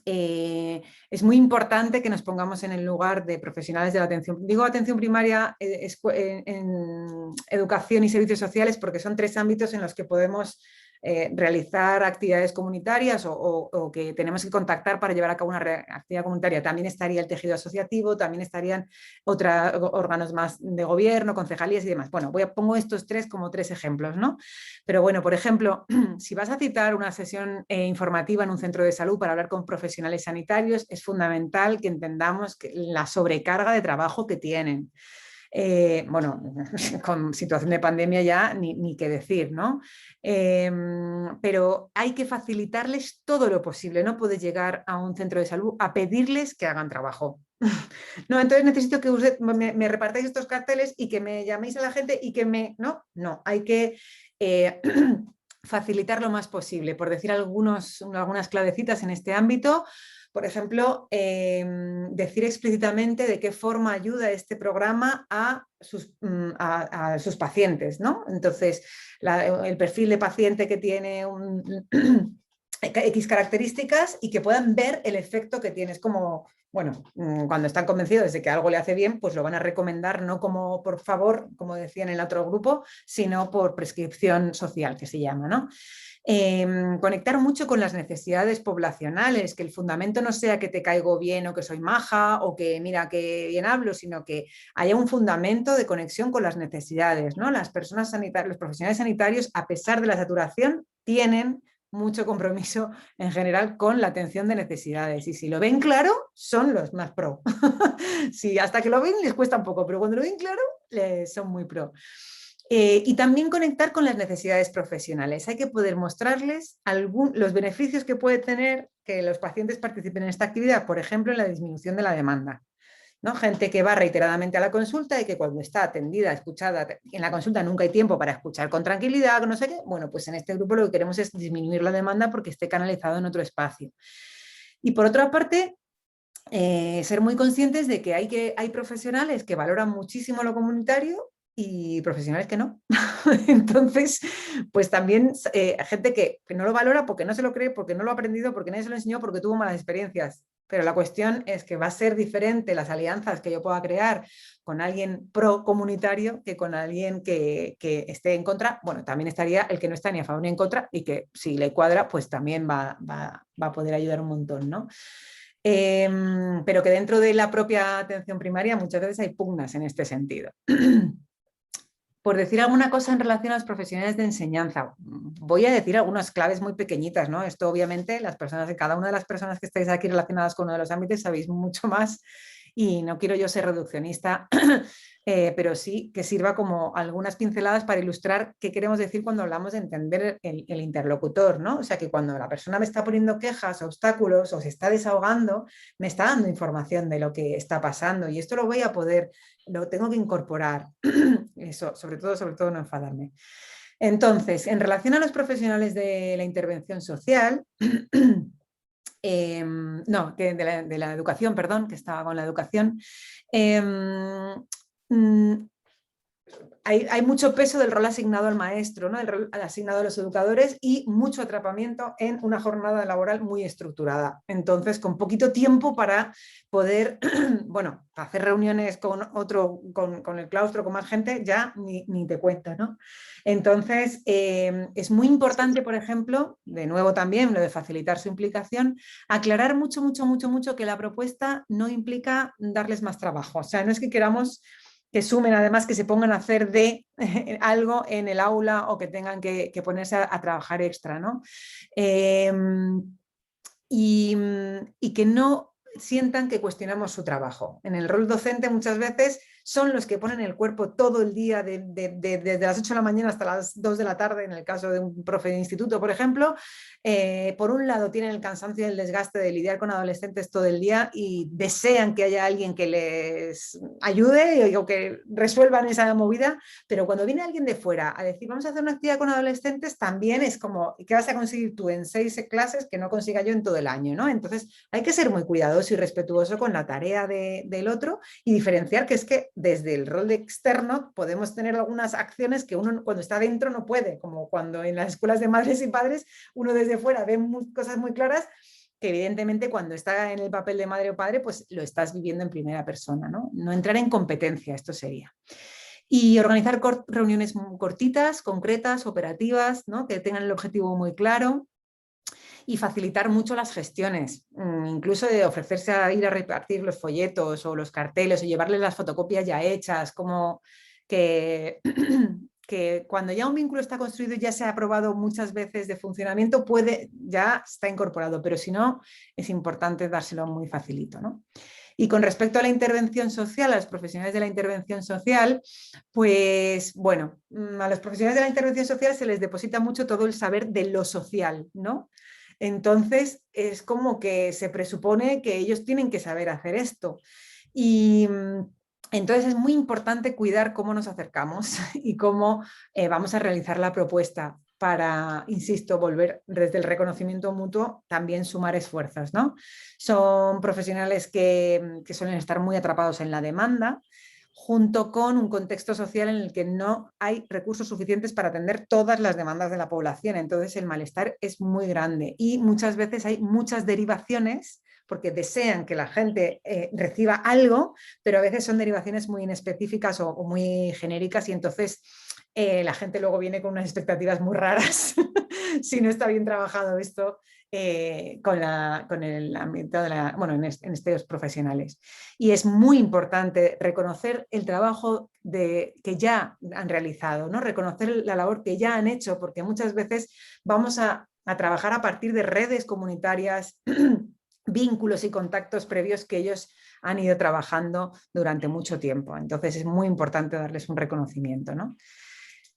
Es muy importante que nos pongamos en el lugar de profesionales de la atención. Digo atención primaria, en educación y servicios sociales porque son 3 ámbitos en los que podemos realizar actividades comunitarias o que tenemos que contactar para llevar a cabo una actividad comunitaria. También estaría el tejido asociativo, también estarían otros órganos más de gobierno, concejalías y demás. Bueno, pongo estos 3 como 3 ejemplos, ¿no? Pero bueno, por ejemplo, si vas a citar una sesión informativa en un centro de salud para hablar con profesionales sanitarios, es fundamental que entendamos la sobrecarga de trabajo que tienen. Bueno, con situación de pandemia ya ni qué decir, ¿no? Pero hay que facilitarles todo lo posible, no puedes llegar a un centro de salud a pedirles que hagan trabajo. No, entonces necesito que me repartáis estos carteles y que me llaméis a la gente y que no, hay que facilitar lo más posible, por decir algunas clavecitas en este ámbito. Por ejemplo, decir explícitamente de qué forma ayuda este programa a sus pacientes, ¿no? Entonces, el perfil de paciente que tiene X características y que puedan ver el efecto que tiene. Es como, bueno, cuando están convencidos de que algo le hace bien, pues lo van a recomendar, no como por favor, como decían en el otro grupo, sino por prescripción social, que se llama, ¿no? Conectar mucho con las necesidades poblacionales, que el fundamento no sea que te caigo bien o que soy maja o que mira que bien hablo, sino que haya un fundamento de conexión con las necesidades, ¿no? Las personas sanitarias, los profesionales sanitarios, a pesar de la saturación, tienen mucho compromiso en general con la atención de necesidades y si lo ven claro, son los más pro. Si hasta que lo ven les cuesta un poco, pero cuando lo ven claro, son muy pro. Y también conectar con las necesidades profesionales. Hay que poder mostrarles los beneficios que puede tener que los pacientes participen en esta actividad, por ejemplo, en la disminución de la demanda, ¿no? Gente que va reiteradamente a la consulta y que cuando está atendida, escuchada, en la consulta nunca hay tiempo para escuchar con tranquilidad, no sé qué. Bueno, pues en este grupo lo que queremos es disminuir la demanda porque esté canalizado en otro espacio. Y por otra parte, ser muy conscientes de que hay profesionales que valoran muchísimo lo comunitario y profesionales que no. Entonces, pues también gente que no lo valora porque no se lo cree, porque no lo ha aprendido, porque nadie se lo enseñó, porque tuvo malas experiencias. Pero la cuestión es que va a ser diferente las alianzas que yo pueda crear con alguien pro comunitario que con alguien que esté en contra. Bueno, también estaría el que no está ni a favor ni en contra y que si le cuadra, pues también va a poder ayudar un montón, ¿no? Pero que dentro de la propia atención primaria muchas veces hay pugnas en este sentido. Por decir alguna cosa en relación a los profesionales de enseñanza, voy a decir algunas claves muy pequeñitas, ¿no? Esto obviamente cada una de las personas que estáis aquí relacionadas con uno de los ámbitos sabéis mucho más y no quiero yo ser reduccionista, pero sí que sirva como algunas pinceladas para ilustrar qué queremos decir cuando hablamos de entender el interlocutor, ¿no? O sea, que cuando la persona me está poniendo quejas, obstáculos o se está desahogando, me está dando información de lo que está pasando y esto lo tengo que incorporar. Eso, sobre todo no enfadarme. Entonces, en relación a los profesionales de la intervención social, de la educación, perdón, que estaba con la educación, hay mucho peso del rol asignado al maestro, ¿no? El rol asignado a los educadores y mucho atrapamiento en una jornada laboral muy estructurada. Entonces, con poquito tiempo para poder, bueno, hacer reuniones con el claustro, con más gente, ya ni te cuento, ¿no? Entonces, es muy importante, por ejemplo, de nuevo también lo de facilitar su implicación, aclarar mucho que la propuesta no implica darles más trabajo. O sea, no es que queramos que sumen, además, que se pongan a hacer de algo en el aula o que tengan que ponerse a trabajar extra, ¿no? Y que no sientan que cuestionamos su trabajo. En el rol docente muchas veces son los que ponen el cuerpo todo el día, desde las 8 de la mañana hasta las 2 de la tarde, en el caso de un profe de instituto, por ejemplo. Por un lado tienen el cansancio y el desgaste de lidiar con adolescentes todo el día y desean que haya alguien que les ayude o que resuelvan esa movida, pero cuando viene alguien de fuera a decir vamos a hacer una actividad con adolescentes, también es como, ¿qué vas a conseguir tú en 6 clases que no consiga yo en todo el año, ¿no? Entonces hay que ser muy cuidadoso y respetuoso con la tarea del otro y diferenciar que es que desde el rol de externo podemos tener algunas acciones que uno cuando está dentro no puede, como cuando en las escuelas de madres y padres uno desde fuera ve cosas muy claras que evidentemente cuando está en el papel de madre o padre pues lo estás viviendo en primera persona, ¿no? No entrar en competencia, esto sería. Y organizar reuniones cortitas, concretas, operativas, ¿no? Que tengan el objetivo muy claro. Y facilitar mucho las gestiones, incluso de ofrecerse a ir a repartir los folletos o los carteles o llevarles las fotocopias ya hechas, como que, que cuando ya un vínculo está construido y ya se ha aprobado muchas veces de funcionamiento, ya está incorporado, pero si no, es importante dárselo muy facilito, ¿no? Y con respecto a la intervención social, a los profesionales de la intervención social, pues bueno, a los profesionales de la intervención social se les deposita mucho todo el saber de lo social, ¿no? Entonces es como que se presupone que ellos tienen que saber hacer esto. Y entonces es muy importante cuidar cómo nos acercamos y cómo vamos a realizar la propuesta para, insisto, volver desde el reconocimiento mutuo, también sumar esfuerzos, ¿no? Son profesionales que suelen estar muy atrapados en la demanda, junto con un contexto social en el que no hay recursos suficientes para atender todas las demandas de la población. Entonces el malestar es muy grande y muchas veces hay muchas derivaciones porque desean que la gente reciba algo, pero a veces son derivaciones muy inespecíficas o muy genéricas y entonces la gente luego viene con unas expectativas muy raras si no está bien trabajado esto con el ámbito en estos profesionales. Y es muy importante reconocer el trabajo que ya han realizado, ¿no? Reconocer la labor que ya han hecho, porque muchas veces vamos a trabajar a partir de redes comunitarias, vínculos y contactos previos que ellos han ido trabajando durante mucho tiempo. Entonces es muy importante darles un reconocimiento, ¿no?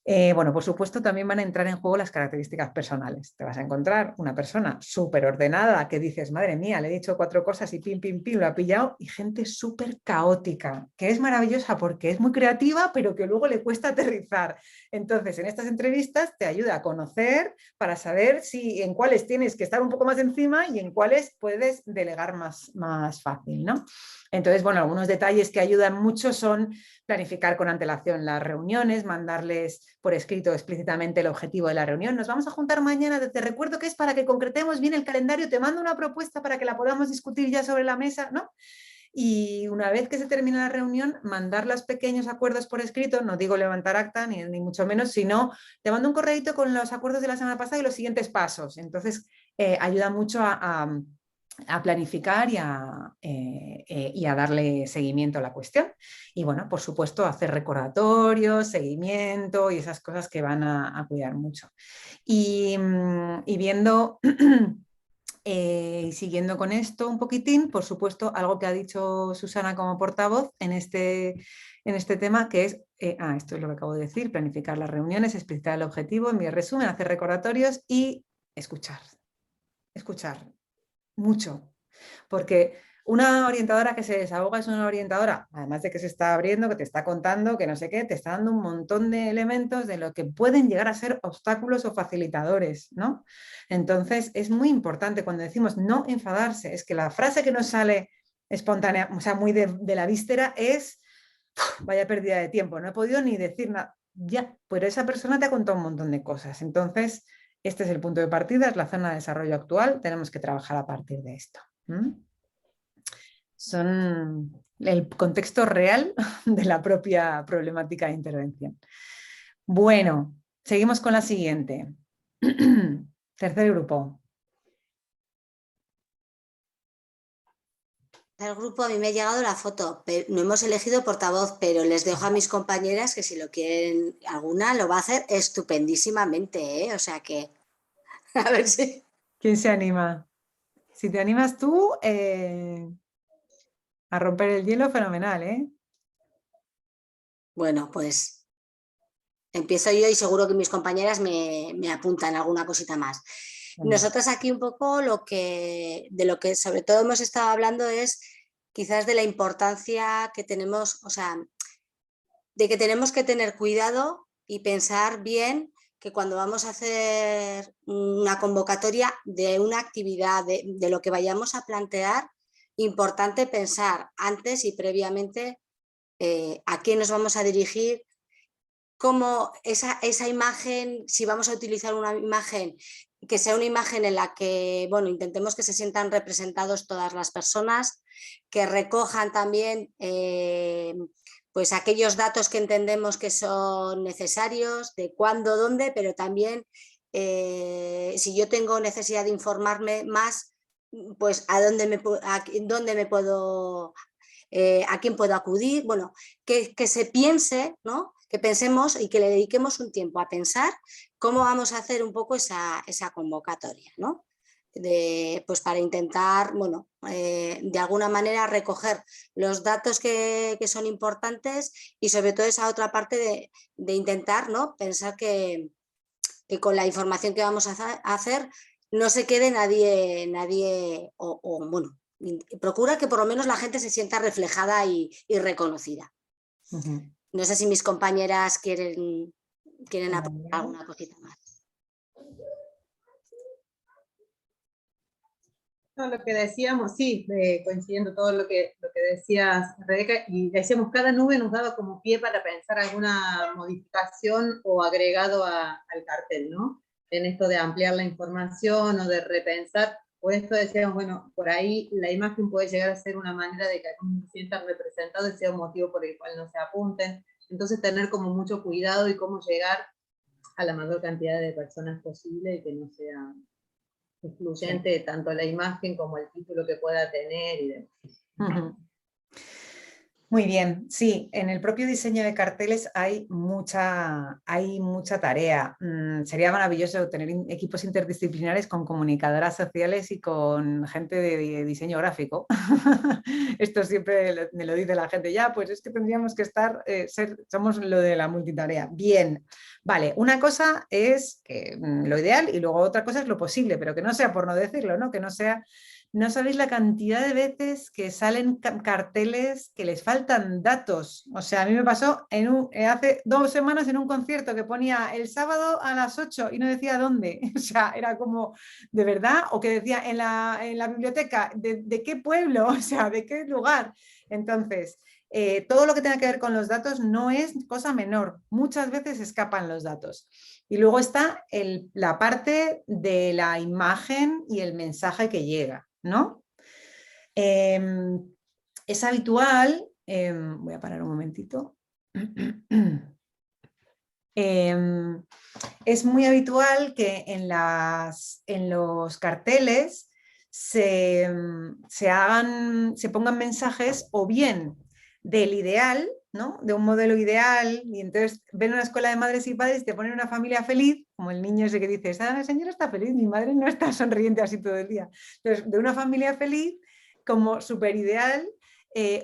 Bueno, por supuesto también van a entrar en juego las características personales. Te vas a encontrar una persona súper ordenada que dices, madre mía, le he dicho 4 cosas y pim, pim, pim, lo ha pillado, y gente súper caótica, que es maravillosa porque es muy creativa, pero que luego le cuesta aterrizar. Entonces, en estas entrevistas te ayuda a conocer para saber en cuáles tienes que estar un poco más encima y en cuáles puedes delegar más fácil, ¿no? Entonces, bueno, algunos detalles que ayudan mucho son planificar con antelación las reuniones, mandarles por escrito explícitamente el objetivo de la reunión. Nos vamos a juntar mañana, te recuerdo que es para que concretemos bien el calendario, te mando una propuesta para que la podamos discutir ya sobre la mesa, ¿no? Y una vez que se termina la reunión, mandar los pequeños acuerdos por escrito, no digo levantar acta ni mucho menos, sino te mando un correíto con los acuerdos de la semana pasada y los siguientes pasos. Entonces, ayuda mucho a planificar y a darle seguimiento a la cuestión. Y bueno, por supuesto, hacer recordatorios, seguimiento y esas cosas que van a cuidar mucho. Y viendo y siguiendo con esto un poquitín, por supuesto, algo que ha dicho Susana como portavoz en este tema, que es, esto es lo que acabo de decir, planificar las reuniones, explicitar el objetivo, enviar resumen, hacer recordatorios y escuchar mucho, porque una orientadora que se desahoga es una orientadora, además de que se está abriendo, que te está contando, que no sé qué, te está dando un montón de elementos de lo que pueden llegar a ser obstáculos o facilitadores, ¿no? Entonces es muy importante cuando decimos no enfadarse, es que la frase que nos sale espontánea, o sea, muy de la víscera es vaya pérdida de tiempo, no he podido ni decir nada. Ya, pero esa persona te ha contado un montón de cosas. Entonces, este es el punto de partida, es la zona de desarrollo actual. Tenemos que trabajar a partir de esto. Son el contexto real de la propia problemática de intervención. Bueno, seguimos con la siguiente. Tercer grupo. El grupo, a mí me ha llegado la foto, pero no hemos elegido portavoz, pero les dejo a mis compañeras que si lo quieren, alguna lo va a hacer estupendísimamente, ¿eh? O sea que, a ver si... ¿Quién se anima? Si te animas tú a romper el hielo, fenomenal, ¿eh? Bueno, pues empiezo yo y seguro que mis compañeras me apuntan alguna cosita más. Nosotros aquí un poco de lo que sobre todo hemos estado hablando es quizás de la importancia que tenemos, o sea, de que tenemos que tener cuidado y pensar bien que cuando vamos a hacer una convocatoria de una actividad, de lo que vayamos a plantear, importante pensar antes y previamente a quién nos vamos a dirigir, cómo esa imagen, si vamos a utilizar una imagen, que sea una imagen en la que, bueno, intentemos que se sientan representados todas las personas, que recojan también pues aquellos datos que entendemos que son necesarios, de cuándo, dónde, pero también si yo tengo necesidad de informarme más, pues dónde me puedo, a quién puedo acudir, bueno, que se piense, ¿no? Que pensemos y que le dediquemos un tiempo a pensar cómo vamos a hacer un poco esa convocatoria, ¿no? Pues para intentar, bueno, de alguna manera recoger los datos que son importantes y sobre todo esa otra parte de intentar, ¿no? Pensar que con la información que vamos a hacer no se quede nadie o bueno, procura que por lo menos la gente se sienta reflejada y reconocida. No sé si mis compañeras quieren aportar alguna cosita más. No, lo que decíamos, sí, coincidiendo todo lo que decías, Rebeca, y decíamos, cada nube nos daba como pie para pensar alguna modificación o agregado al cartel, ¿no? En esto de ampliar la información o de repensar, por esto decíamos, bueno, por ahí la imagen puede llegar a ser una manera de que algunos se sientan representados y sea un motivo por el cual no se apunten. Entonces, tener como mucho cuidado y cómo llegar a la mayor cantidad de personas posible y que no sea excluyente, sí, tanto la imagen como el título que pueda tener y demás. Muy bien, sí, en el propio diseño de carteles hay mucha tarea. Sería maravilloso tener equipos interdisciplinares con comunicadoras sociales y con gente de diseño gráfico. Esto siempre me lo dice la gente, ya, pues es que tendríamos que estar, somos lo de la multitarea. Bien, vale, una cosa es lo ideal y luego otra cosa es lo posible, pero que no sea por no decirlo, ¿no? Que no sea... No sabéis la cantidad de veces que salen carteles que les faltan datos. O sea, a mí me pasó hace 2 semanas en un concierto que ponía el sábado a las 8 y no decía dónde. O sea, era como, ¿de verdad? O que decía en la biblioteca, ¿de qué pueblo? O sea, ¿de qué lugar? Entonces, todo lo que tenga que ver con los datos no es cosa menor. Muchas veces escapan los datos. Y luego está la parte de la imagen y el mensaje que llega, ¿no? Es habitual, voy a parar un momentito, es muy habitual que en los carteles se pongan mensajes o bien del ideal, ¿no? De un modelo ideal, y entonces ven una escuela de madres y padres y te ponen una familia feliz, como el niño ese que dice, esta señora está feliz, mi madre no está sonriente así todo el día. Entonces, de una familia feliz como súper ideal,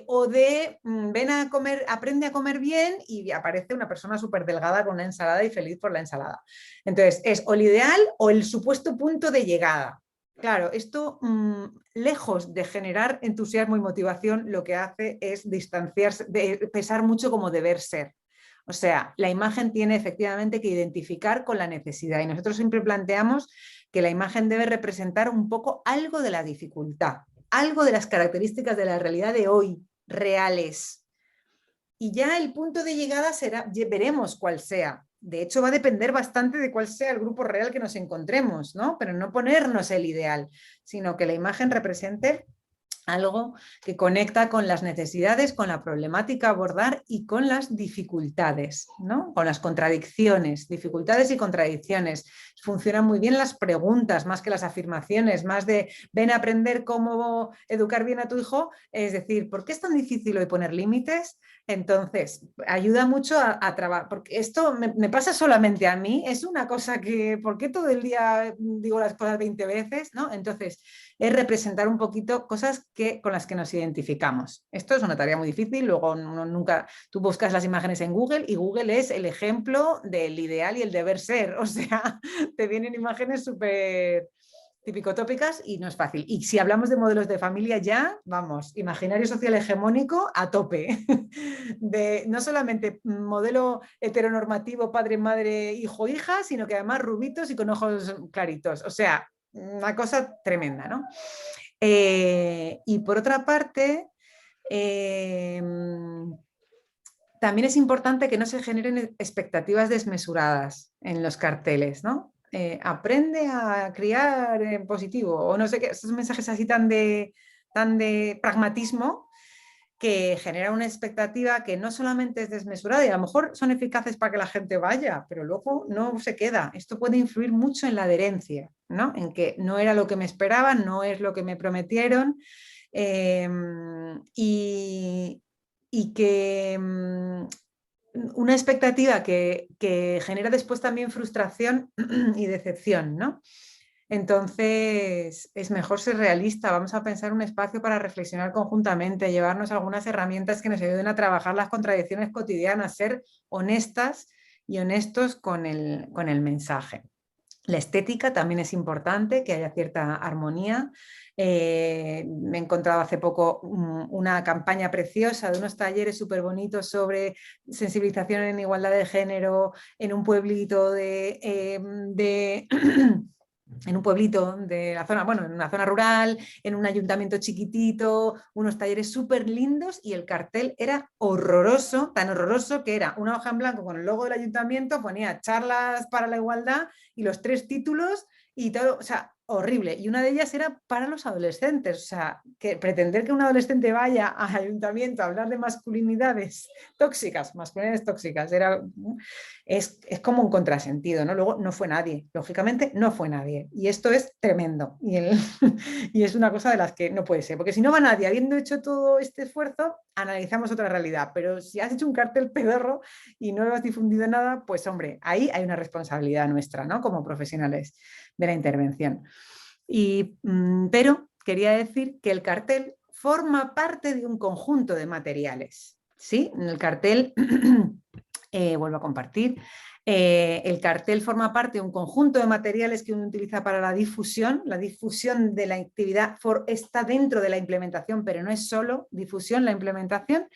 o de ven a comer, aprende a comer bien y aparece una persona súper delgada con una ensalada y feliz por la ensalada. Entonces, es o el ideal o el supuesto punto de llegada. Claro, esto lejos de generar entusiasmo y motivación, lo que hace es distanciarse, pesar mucho como deber ser. O sea, la imagen tiene efectivamente que identificar con la necesidad y nosotros siempre planteamos que la imagen debe representar un poco algo de la dificultad, algo de las características de la realidad de hoy, reales. y ya el punto de llegada será, veremos cuál sea. De hecho, va a depender bastante de cuál sea el grupo real que nos encontremos, ¿no? Pero no ponernos el ideal, sino que la imagen represente algo que conecta con las necesidades, con la problemática a abordar y con las dificultades, ¿no? Con las contradicciones, dificultades y contradicciones. Funcionan muy bien las preguntas más que las afirmaciones, más de ven a aprender cómo educar bien a tu hijo, es decir, ¿por qué es tan difícil hoy poner límites? Entonces, ayuda mucho a trabajar, porque esto me pasa solamente a mí, es una cosa que, ¿por qué todo el día digo las cosas 20 veces? ¿No? Entonces, es representar un poquito cosas con las que nos identificamos. Esto es una tarea muy difícil, luego tú buscas las imágenes en Google y Google es el ejemplo del ideal y el deber ser, o sea, te vienen imágenes súper típico-tópicas y no es fácil. Y si hablamos de modelos de familia ya, vamos, imaginario social hegemónico a tope. De no solamente modelo heteronormativo padre, madre, hijo, hija, sino que además rubitos y con ojos claritos. O sea, una cosa tremenda, ¿no? Y por otra parte, también es importante que no se generen expectativas desmesuradas en los carteles, ¿no? Aprende a criar en positivo, o no sé qué, esos mensajes así tan de pragmatismo que genera una expectativa que no solamente es desmesurada y a lo mejor son eficaces para que la gente vaya, pero luego no se queda. Esto puede influir mucho en la adherencia, ¿no? En que no era lo que me esperaban, no es lo que me prometieron y que una expectativa que genera después también frustración y decepción, ¿no? Entonces, es mejor ser realista, vamos a pensar un espacio para reflexionar conjuntamente, llevarnos algunas herramientas que nos ayuden a trabajar las contradicciones cotidianas, ser honestas y honestos con el mensaje. La estética también es importante, que haya cierta armonía. Me he encontrado hace poco una campaña preciosa de unos talleres súper bonitos sobre sensibilización en igualdad de género en un pueblito en un pueblito de la zona, bueno, en una zona rural, en un ayuntamiento chiquitito, unos talleres súper lindos y el cartel era horroroso, tan horroroso que era una hoja en blanco con el logo del ayuntamiento, ponía charlas para la igualdad y los 3 títulos y todo, o sea, horrible. Y una de ellas era para los adolescentes, o sea, que pretender que un adolescente vaya al ayuntamiento a hablar de masculinidades tóxicas, es como un contrasentido, ¿no? Luego no fue nadie, lógicamente no fue nadie. Y esto es tremendo. Y es una cosa de las que no puede ser, porque si no va nadie, habiendo hecho todo este esfuerzo, analizamos otra realidad. Pero si has hecho un cartel pedorro y no lo has difundido nada, pues hombre, ahí hay una responsabilidad nuestra, ¿no? Como profesionales de la intervención. Pero quería decir que el cartel forma parte de un conjunto de materiales, ¿sí? En el cartel, vuelvo a compartir, el cartel forma parte de un conjunto de materiales que uno utiliza para la difusión de la actividad está dentro de la implementación, pero no es solo difusión, la implementación.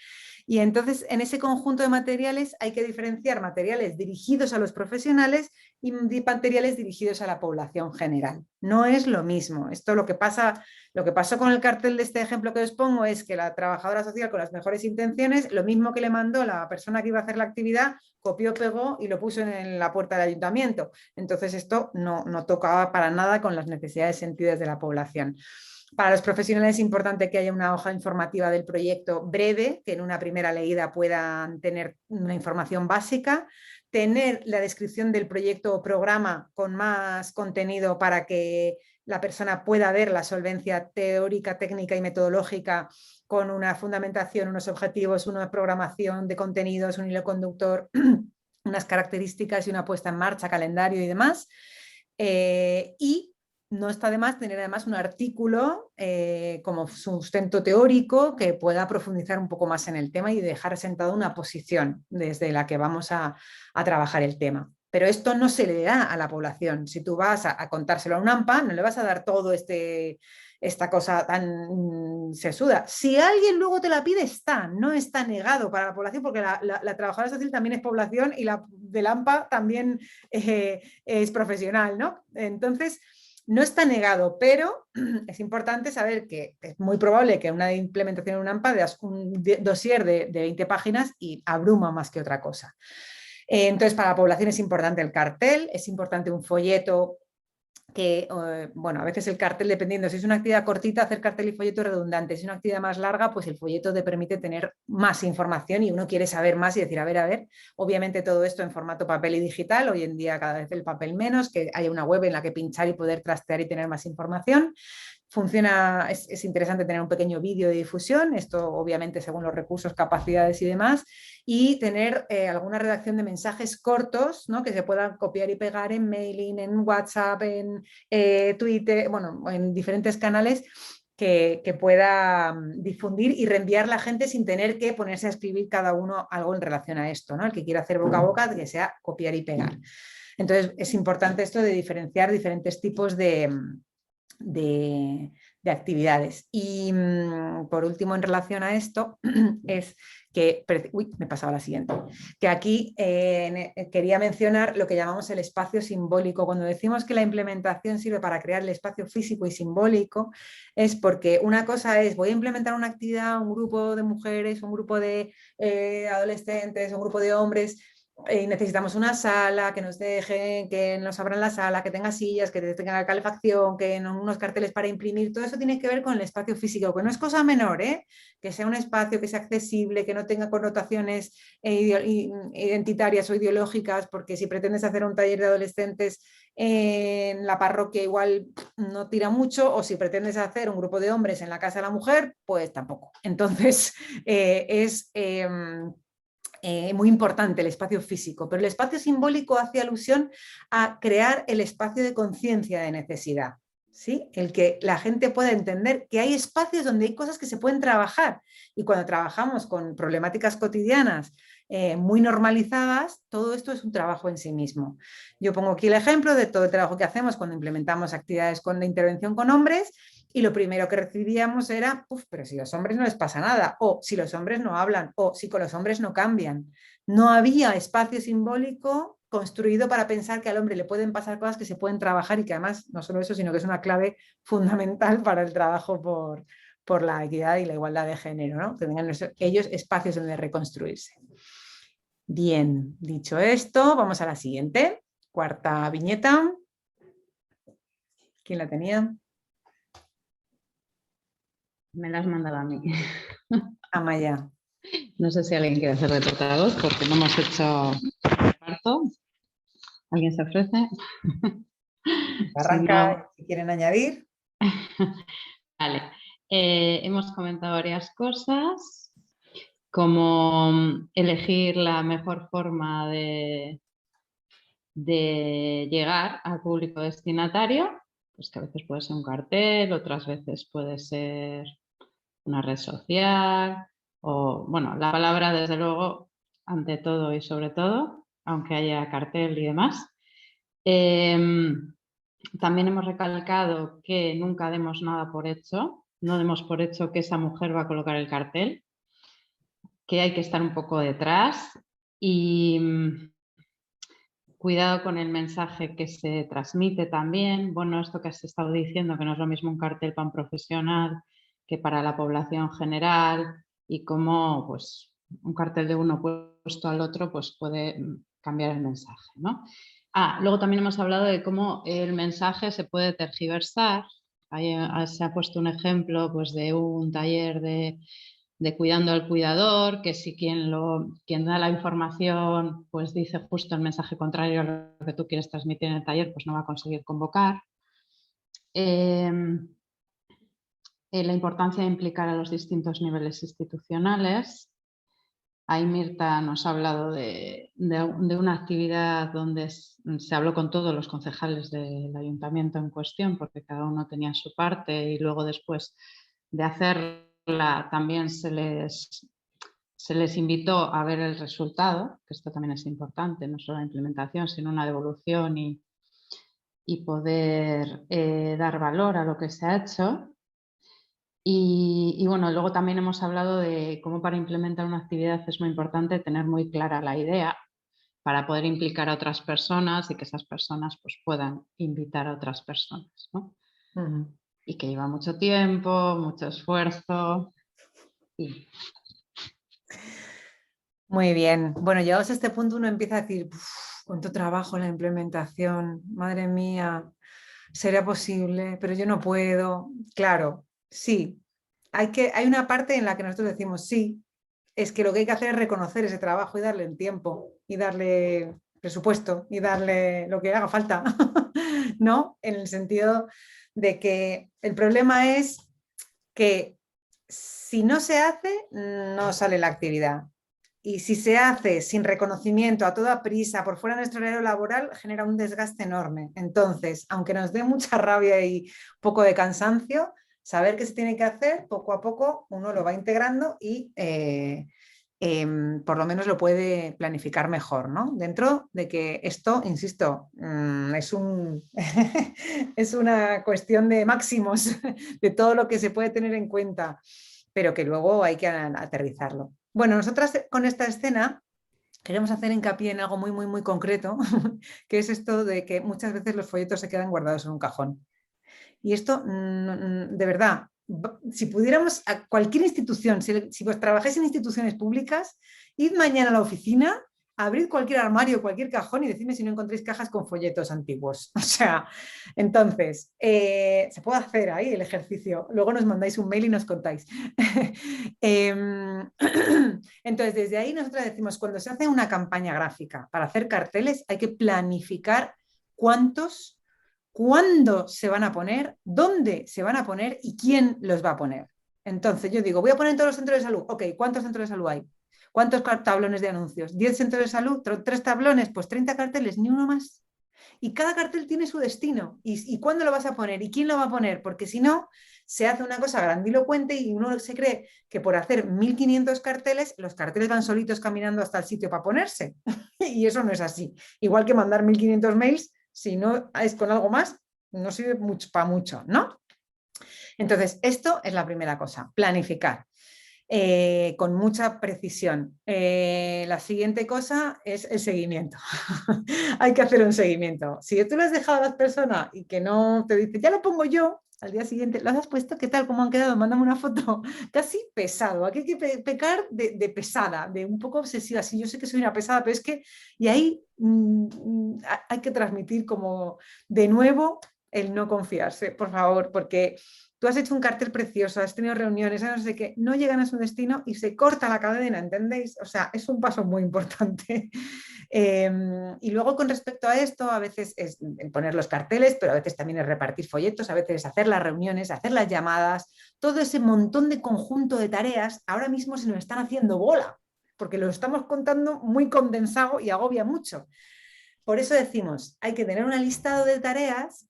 Y entonces en ese conjunto de materiales hay que diferenciar materiales dirigidos a los profesionales y materiales dirigidos a la población general. No es lo mismo. Esto lo que pasó con el cartel de este ejemplo que os pongo es que la trabajadora social con las mejores intenciones, lo mismo que le mandó la persona que iba a hacer la actividad, copió, pegó y lo puso en la puerta del ayuntamiento. Entonces esto no tocaba para nada con las necesidades sentidas de la población. Para los profesionales es importante que haya una hoja informativa del proyecto breve, que en una primera leída puedan tener una información básica, tener la descripción del proyecto o programa con más contenido para que la persona pueda ver la solvencia teórica, técnica y metodológica con una fundamentación, unos objetivos, una programación de contenidos, un hilo conductor, unas características y una puesta en marcha, calendario y demás. Y no está de más tener además un artículo como sustento teórico que pueda profundizar un poco más en el tema y dejar sentada una posición desde la que vamos a trabajar el tema. Pero esto no se le da a la población. Si tú vas a contárselo a un AMPA, no le vas a dar todo esta cosa tan sesuda. Si alguien luego te la pide, no está negado para la población, porque la trabajadora social también es población y la del AMPA también es profesional, ¿no? Entonces, No está negado, pero es importante saber que es muy probable que una implementación en una AMPA veas un dossier de 20 páginas y abruma más que otra cosa. Entonces, para la población es importante el cartel, es importante un folleto que, bueno, a veces el cartel, dependiendo, si es una actividad cortita, hacer cartel y folleto es redundante. Si es una actividad más larga, pues el folleto te permite tener más información y uno quiere saber más y decir, a ver, obviamente todo esto en formato papel y digital, hoy en día cada vez el papel menos, que haya una web en la que pinchar y poder trastear y tener más información. Funciona, es interesante tener un pequeño vídeo de difusión, esto obviamente según los recursos, capacidades y demás, y tener alguna redacción de mensajes cortos, ¿no? Que se puedan copiar y pegar en mailing, en WhatsApp, en Twitter, bueno, en diferentes canales que pueda difundir y reenviar la gente sin tener que ponerse a escribir cada uno algo en relación a esto, ¿no? El que quiera hacer boca a boca, que sea copiar y pegar. Entonces es importante esto de diferenciar diferentes tipos de actividades. Y por último, en relación a esto, es que, me he pasado a la siguiente, que aquí quería mencionar lo que llamamos el espacio simbólico. Cuando decimos que la implementación sirve para crear el espacio físico y simbólico, es porque una cosa es, voy a implementar una actividad, un grupo de mujeres, un grupo de adolescentes, un grupo de hombres, necesitamos una sala, que nos dejen, que nos abran la sala, que tenga sillas, que tenga calefacción, que unos carteles para imprimir, todo eso tiene que ver con el espacio físico, que no es cosa menor, que sea un espacio que sea accesible, que no tenga connotaciones identitarias o ideológicas, porque si pretendes hacer un taller de adolescentes en la parroquia igual no tira mucho, o si pretendes hacer un grupo de hombres en la casa de la mujer, pues tampoco. Entonces es muy importante el espacio físico, pero el espacio simbólico hace alusión a crear el espacio de conciencia de necesidad, ¿sí? El que la gente pueda entender que hay espacios donde hay cosas que se pueden trabajar, y cuando trabajamos con problemáticas cotidianas muy normalizadas, todo esto es un trabajo en sí mismo. Yo pongo aquí el ejemplo de todo el trabajo que hacemos cuando implementamos actividades de intervención con hombres, y lo primero que recibíamos era, pero si los hombres no les pasa nada, o si los hombres no hablan, o si con los hombres no cambian. No había espacio simbólico construido para pensar que al hombre le pueden pasar cosas que se pueden trabajar, y que además no solo eso, sino que es una clave fundamental para el trabajo por la equidad y la igualdad de género, ¿no? Que tengan ellos espacios donde reconstruirse. Bien, dicho esto, vamos a la siguiente, cuarta viñeta. ¿Quién la tenía? Me las mandaba a mí. Amaya. No sé si alguien quiere hacer de portavoz porque no hemos hecho reparto. ¿Alguien se ofrece? Arranca, si quieren añadir. Vale. Hemos comentado varias cosas, como elegir la mejor forma de llegar al público destinatario, pues que a veces puede ser un cartel, otras veces puede ser una red social, o bueno, la palabra desde luego ante todo y sobre todo, aunque haya cartel y demás. También hemos recalcado que nunca demos nada por hecho, no demos por hecho que esa mujer va a colocar el cartel, que hay que estar un poco detrás y cuidado con el mensaje que se transmite también. Bueno, esto que has estado diciendo, que no es lo mismo un cartel para un profesional que para la población general, y cómo pues, un cartel de uno puesto al otro pues, puede cambiar el mensaje, ¿no? Luego también hemos hablado de cómo el mensaje se puede tergiversar. Ahí se ha puesto un ejemplo pues, de un taller de cuidando al cuidador, que si quien da la información pues dice justo el mensaje contrario a lo que tú quieres transmitir en el taller, pues no va a conseguir convocar. La importancia de implicar a los distintos niveles institucionales. Ahí Mirta nos ha hablado de una actividad donde se habló con todos los concejales del ayuntamiento en cuestión, porque cada uno tenía su parte, y luego después de hacerla también se les invitó a ver el resultado, que esto también es importante, no solo la implementación, sino una devolución y poder dar valor a lo que se ha hecho. Y bueno, luego también hemos hablado de cómo para implementar una actividad es muy importante tener muy clara la idea para poder implicar a otras personas y que esas personas pues, puedan invitar a otras personas, ¿no? Y que lleva mucho tiempo, mucho esfuerzo. Muy bien. Bueno, llegados a este punto uno empieza a decir, cuánto trabajo en la implementación, madre mía, ¿sería posible? Pero yo no puedo. Claro, sí. Hay una parte en la que nosotros decimos sí, es que lo que hay que hacer es reconocer ese trabajo y darle el tiempo y darle presupuesto y darle lo que haga falta, ¿no? En el sentido de que el problema es que si no se hace, no sale la actividad. Y si se hace sin reconocimiento, a toda prisa, por fuera de nuestro horario laboral, genera un desgaste enorme. Entonces, aunque nos dé mucha rabia y un poco de cansancio, saber qué se tiene que hacer, poco a poco uno lo va integrando y por lo menos lo puede planificar mejor, ¿no? Dentro de que esto, insisto, es una cuestión de máximos, de todo lo que se puede tener en cuenta, pero que luego hay que aterrizarlo. Bueno, nosotras con esta escena queremos hacer hincapié en algo muy, muy, muy concreto, que es esto de que muchas veces los folletos se quedan guardados en un cajón. Y esto, de verdad, si pudiéramos, a cualquier institución, si vos trabajáis en instituciones públicas, id mañana a la oficina, abrid cualquier armario, cualquier cajón y decidme si no encontréis cajas con folletos antiguos. O sea, entonces, se puede hacer ahí el ejercicio. Luego nos mandáis un mail y nos contáis. Entonces, desde ahí nosotros decimos, cuando se hace una campaña gráfica para hacer carteles, hay que planificar cuántos, cuándo se van a poner, dónde se van a poner y quién los va a poner. Entonces, yo digo, voy a poner en todos los centros de salud. Ok, ¿cuántos centros de salud hay? ¿Cuántos tablones de anuncios? ¿10 centros de salud? ¿3 tablones? Pues 30 carteles, ni uno más. Y cada cartel tiene su destino. ¿Y cuándo lo vas a poner? ¿Y quién lo va a poner? Porque si no, se hace una cosa grandilocuente y uno se cree que por hacer 1500 carteles, los carteles van solitos caminando hasta el sitio para ponerse. Y eso no es así. Igual que mandar 1500 mails, si no es con algo más, no sirve mucho, para mucho, ¿no? Entonces, esto es la primera cosa, planificar. Con mucha precisión. La siguiente cosa es el seguimiento. Hay que hacer un seguimiento. Si tú lo has dejado a las personas y que no te dice, ya lo pongo yo, al día siguiente, ¿lo has puesto? ¿Qué tal? ¿Cómo han quedado? Mándame una foto. Casi pesado. Aquí hay que pecar de pesada, de un poco obsesiva. Sí, yo sé que soy una pesada, pero es que, y ahí hay que transmitir como de nuevo el no confiarse, por favor, porque tú has hecho un cartel precioso, has tenido reuniones, no sé qué, no llegan a su destino y se corta la cadena, ¿entendéis? O sea, es un paso muy importante. Y luego con respecto a esto, a veces es poner los carteles, pero a veces también es repartir folletos, a veces es hacer las reuniones, hacer las llamadas, todo ese montón de conjunto de tareas, ahora mismo se nos están haciendo bola, porque lo estamos contando muy condensado y agobia mucho. Por eso decimos, hay que tener un listado de tareas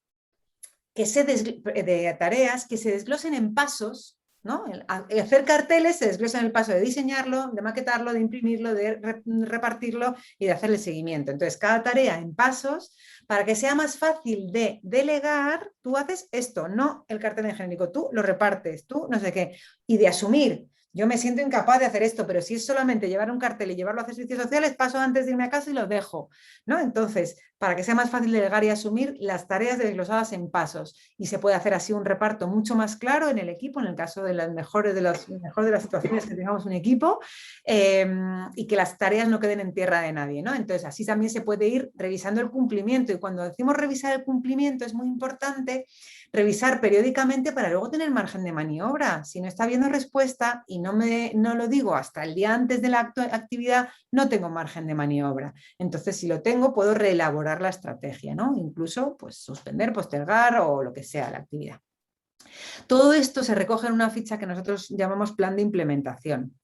que se desglosen en pasos, ¿no? Hacer carteles se desglosa en el paso de diseñarlo, de maquetarlo, de imprimirlo, de repartirlo y de hacerle seguimiento. Entonces, cada tarea en pasos, para que sea más fácil de delegar, tú haces esto, no el cartel en genérico, tú lo repartes, tú no sé qué, y de asumir. Yo me siento incapaz de hacer esto, pero si es solamente llevar un cartel y llevarlo a hacer servicios sociales, paso antes de irme a casa y lo dejo, ¿no? Entonces, para que sea más fácil delegar y asumir las tareas desglosadas en pasos. Y se puede hacer así un reparto mucho más claro en el equipo, en el caso de las mejores de las situaciones que tengamos un equipo, y que las tareas no queden en tierra de nadie, ¿no? Entonces, así también se puede ir revisando el cumplimiento. Y cuando decimos revisar el cumplimiento, es muy importante revisar periódicamente para luego tener margen de maniobra. Si no está habiendo respuesta y no lo digo hasta el día antes de la actividad, no tengo margen de maniobra. Entonces, si lo tengo, puedo reelaborar la estrategia, ¿no? Incluso pues, suspender, postergar o lo que sea la actividad. Todo esto se recoge en una ficha que nosotros llamamos plan de implementación,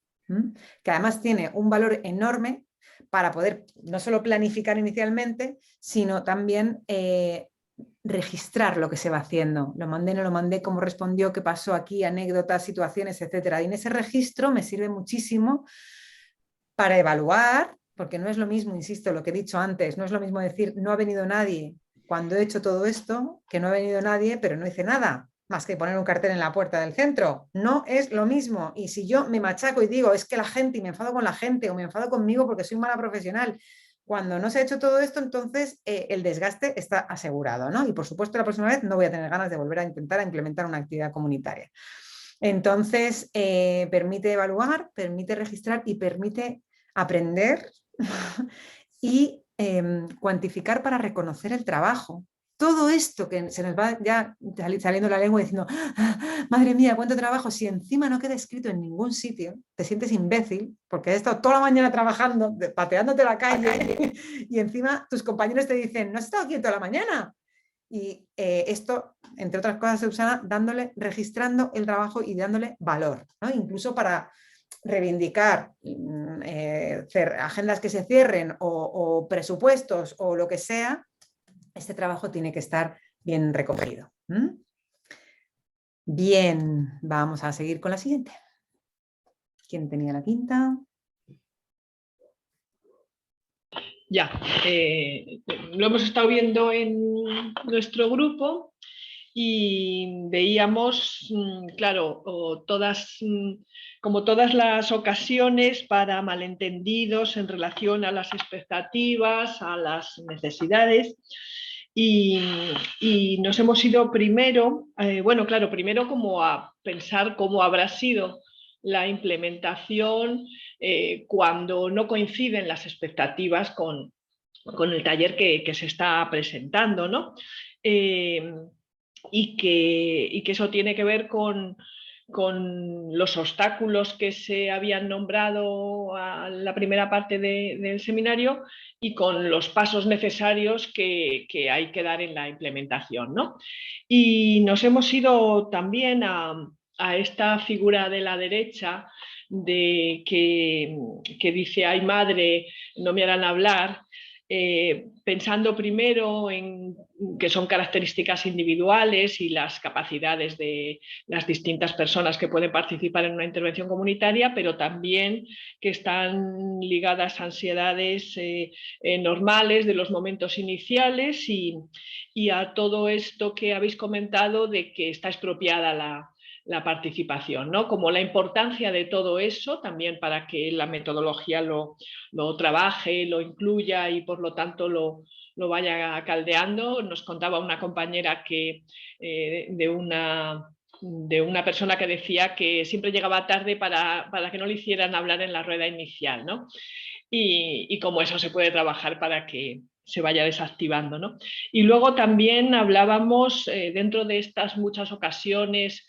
que además tiene un valor enorme para poder no solo planificar inicialmente, sino también registrar lo que se va haciendo. Lo mandé, no lo mandé, cómo respondió, qué pasó aquí, anécdotas, situaciones, etcétera. Y en ese registro me sirve muchísimo para evaluar, porque no es lo mismo, insisto, lo que he dicho antes, no es lo mismo decir no ha venido nadie cuando he hecho todo esto, que no ha venido nadie, pero no hice nada más que poner un cartel en la puerta del centro. No es lo mismo. Y si yo me machaco y digo, es que la gente, y me enfado con la gente, o me enfado conmigo porque soy mala profesional, Cuando no se ha hecho todo esto, entonces el desgaste está asegurado, ¿no? Y por supuesto la próxima vez no voy a tener ganas de volver a intentar implementar una actividad comunitaria. Entonces permite evaluar, permite registrar y permite aprender y cuantificar para reconocer el trabajo. Todo esto que se nos va ya saliendo la lengua diciendo, madre mía, cuánto trabajo, si encima no queda escrito en ningún sitio, te sientes imbécil porque has estado toda la mañana trabajando, pateándote la calle y encima tus compañeros te dicen, no has estado aquí toda la mañana. Y esto, entre otras cosas, Susana, registrando el trabajo y dándole valor, ¿no? Incluso para reivindicar agendas que se cierren o presupuestos o lo que sea, este trabajo tiene que estar bien recogido. Bien, vamos a seguir con la siguiente. ¿Quién tenía la quinta? Ya, lo hemos estado viendo en nuestro grupo y veíamos, claro, como todas las ocasiones para malentendidos en relación a las expectativas, a las necesidades. Y nos hemos ido primero, primero como a pensar cómo habrá sido la implementación cuando no coinciden las expectativas con el taller que se está presentando, ¿no? Y que eso tiene que ver con los obstáculos que se habían nombrado a la primera parte del seminario y con los pasos necesarios que hay que dar en la implementación, ¿no? Y nos hemos ido también a esta figura de la derecha de que dice, ay madre, no me harán hablar, pensando primero en que son características individuales y las capacidades de las distintas personas que pueden participar en una intervención comunitaria, pero también que están ligadas a ansiedades normales de los momentos iniciales y a todo esto que habéis comentado de que está expropiada la participación, ¿no? Como la importancia de todo eso también para que la metodología lo trabaje, lo incluya y por lo tanto lo vaya caldeando. Nos contaba una compañera que de una persona que decía que siempre llegaba tarde para que no le hicieran hablar en la rueda inicial, ¿no? Y cómo eso se puede trabajar para que se vaya desactivando, ¿no? Y luego también hablábamos dentro de estas muchas ocasiones,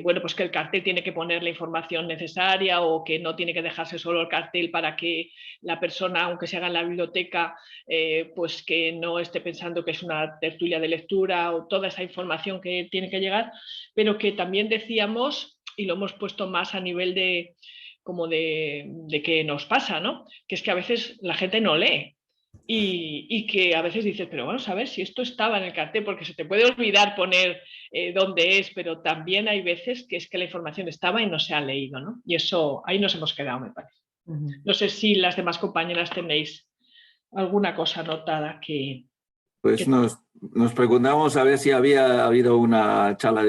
bueno, pues que el cartel tiene que poner la información necesaria o que no tiene que dejarse solo el cartel para que la persona, aunque se haga en la biblioteca, pues que no esté pensando que es una tertulia de lectura o toda esa información que tiene que llegar, pero que también decíamos, y lo hemos puesto más a nivel de qué nos pasa, ¿no? Que es que a veces la gente no lee. Y que a veces dices, pero vamos a ver si esto estaba en el cartel, porque se te puede olvidar poner dónde es, pero también hay veces que es que la información estaba y no se ha leído, ¿no? Y eso, ahí nos hemos quedado, me parece. No sé si las demás compañeras tenéis alguna cosa anotada que... Pues nos preguntamos a ver si había habido una charla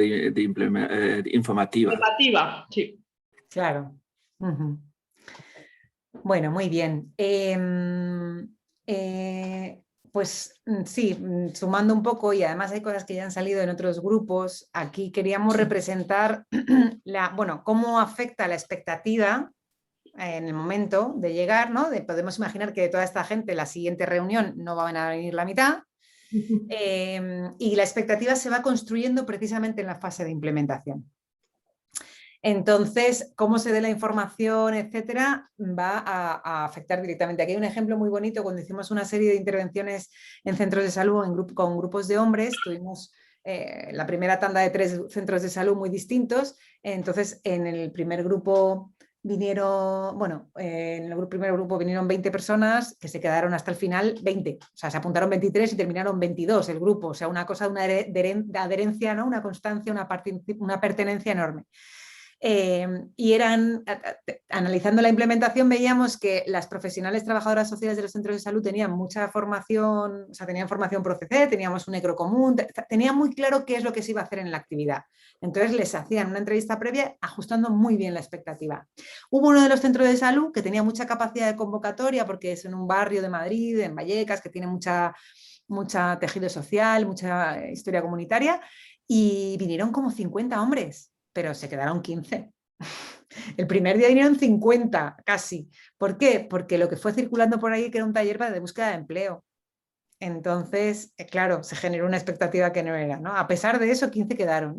informativa. Informativa, sí. Claro. Bueno, muy bien. Pues sí, sumando un poco, y además hay cosas que ya han salido en otros grupos, aquí queríamos representar cómo afecta la expectativa en el momento de llegar, ¿no? Podemos imaginar que de toda esta gente la siguiente reunión no van a venir la mitad, y la expectativa se va construyendo precisamente en la fase de implementación. Entonces, cómo se dé la información, etcétera, va a afectar directamente. Aquí hay un ejemplo muy bonito. Cuando hicimos una serie de intervenciones en centros de salud con grupos de hombres, tuvimos la primera tanda de 3 centros de salud muy distintos. Entonces, en el primer grupo vinieron, en el primer grupo vinieron 20 personas que se quedaron hasta el final 20. O sea, se apuntaron 23 y terminaron 22 el grupo. O sea, una cosa de una adherencia, ¿no? Una constancia, una pertenencia enorme. Y analizando la implementación, veíamos que las profesionales trabajadoras sociales de los centros de salud tenían mucha formación, o sea, tenían formación por CC, teníamos un ECRO común, tenían muy claro qué es lo que se iba a hacer en la actividad. Entonces les hacían una entrevista previa ajustando muy bien la expectativa. Hubo uno de los centros de salud que tenía mucha capacidad de convocatoria porque es en un barrio de Madrid, en Vallecas, que tiene mucha tejido social, mucha historia comunitaria, y vinieron como 50 hombres, pero se quedaron 15. El primer día vinieron 50, casi. ¿Por qué? Porque lo que fue circulando por ahí que era un taller de búsqueda de empleo. Entonces, claro, se generó una expectativa que no era, ¿no? A pesar de eso, 15 quedaron.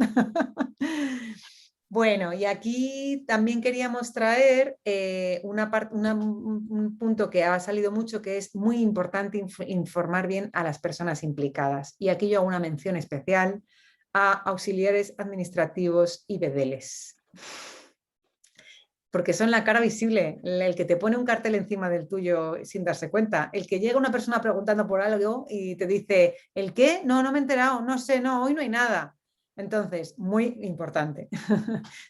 Bueno, y aquí también queríamos traer un punto que ha salido mucho, que es muy importante informar bien a las personas implicadas. Y aquí yo hago una mención especial a auxiliares administrativos y bedeles. Porque son la cara visible, el que te pone un cartel encima del tuyo sin darse cuenta, el que llega una persona preguntando por algo y te dice, ¿el qué? No, no me he enterado, no sé, no, hoy no hay nada. Entonces, muy importante.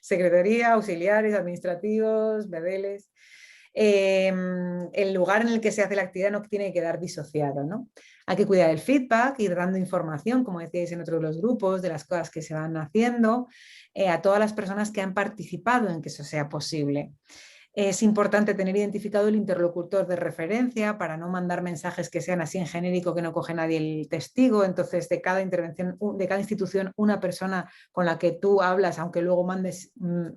Secretaría, auxiliares, administrativos, bedeles. El lugar en el que se hace la actividad no tiene que quedar disociado, ¿no? Hay que cuidar el feedback, ir dando información, como decíais en otro de los grupos, de las cosas que se van haciendo, a todas las personas que han participado en que eso sea posible. Es importante tener identificado el interlocutor de referencia para no mandar mensajes que sean así en genérico, que no coge nadie el testigo. Entonces, de cada intervención, de cada institución, una persona con la que tú hablas, aunque luego mandes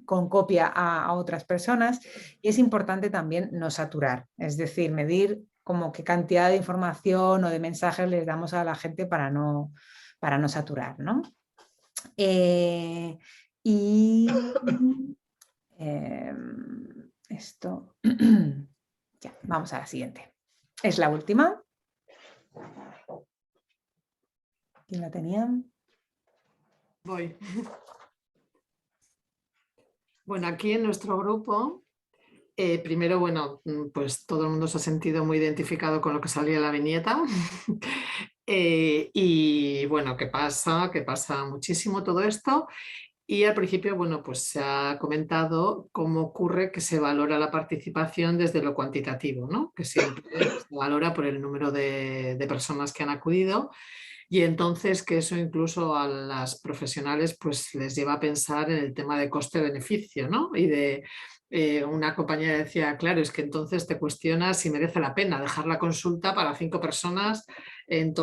con copia a otras personas. Y es importante también no saturar, es decir, medir como qué cantidad de información o de mensajes les damos a la gente para no saturar, ¿no? Esto, ya, vamos a la siguiente. Es la última. ¿Quién la tenía? Voy. Bueno, aquí en nuestro grupo, primero, bueno, pues todo el mundo se ha sentido muy identificado con lo que salía en la viñeta. Y bueno, ¿qué pasa? Que pasa muchísimo todo esto. Y al principio, bueno, pues se ha comentado cómo ocurre que se valora la participación desde lo cuantitativo, ¿no? Que siempre se valora por el número de personas que han acudido, y entonces que eso incluso a las profesionales pues les lleva a pensar en el tema de coste-beneficio, ¿no? Y de una compañera decía, claro, es que entonces te cuestionas si merece la pena dejar la consulta para 5 personas en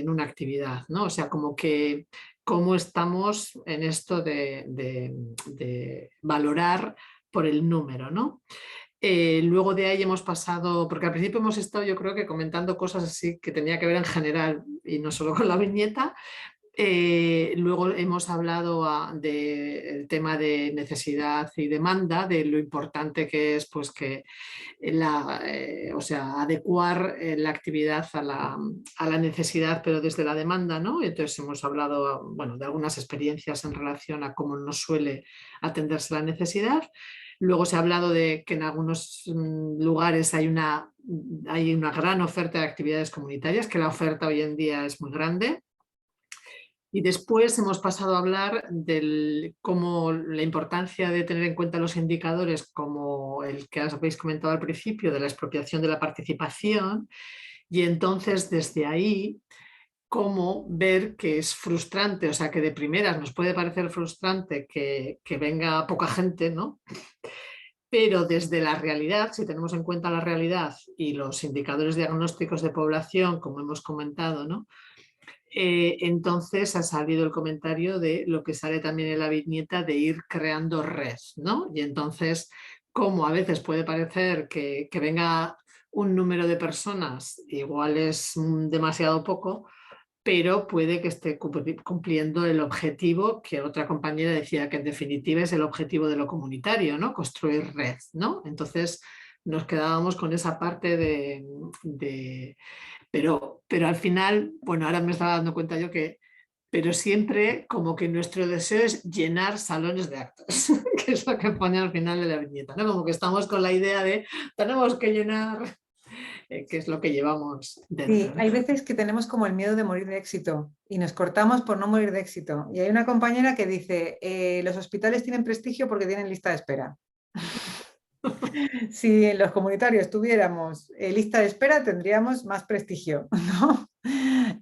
una actividad, ¿no? O sea, como que cómo estamos en esto de valorar por el número, ¿no? Luego de ahí hemos pasado, porque al principio hemos estado yo creo que comentando cosas así que tenía que ver en general y no solo con la viñeta. Luego hemos hablado del tema de necesidad y demanda, de lo importante que es pues que o sea, adecuar la actividad a la necesidad, pero desde la demanda, ¿no? Entonces hemos hablado, bueno, de algunas experiencias en relación a cómo no suele atenderse la necesidad. Luego se ha hablado de que en algunos lugares hay una gran oferta de actividades comunitarias, que la oferta hoy en día es muy grande. Y después hemos pasado a hablar de cómo la importancia de tener en cuenta los indicadores, como el que habéis comentado al principio, de la expropiación de la participación, y entonces desde ahí cómo ver que es frustrante, o sea que de primeras nos puede parecer frustrante que venga poca gente, ¿no? Pero desde la realidad, si tenemos en cuenta la realidad y los indicadores diagnósticos de población, como hemos comentado, ¿no? Entonces ha salido el comentario de lo que sale también en la viñeta de ir creando red, ¿no? Y entonces, como a veces puede parecer que venga un número de personas, igual es demasiado poco, pero puede que esté cumpliendo el objetivo que otra compañera decía que en definitiva es el objetivo de lo comunitario, ¿no? Construir red, ¿no? Entonces nos quedábamos con esa parte pero al final, bueno, ahora me estaba dando cuenta yo pero siempre como que nuestro deseo es llenar salones de actos, que es lo que pone al final de la viñeta, ¿no? Como que estamos con la idea de tenemos que llenar. que es lo que llevamos dentro. Sí, hay veces que tenemos como el miedo de morir de éxito y nos cortamos por no morir de éxito. Y hay una compañera que dice, los hospitales tienen prestigio porque tienen lista de espera. Si en los comunitarios tuviéramos lista de espera, tendríamos más prestigio, ¿no?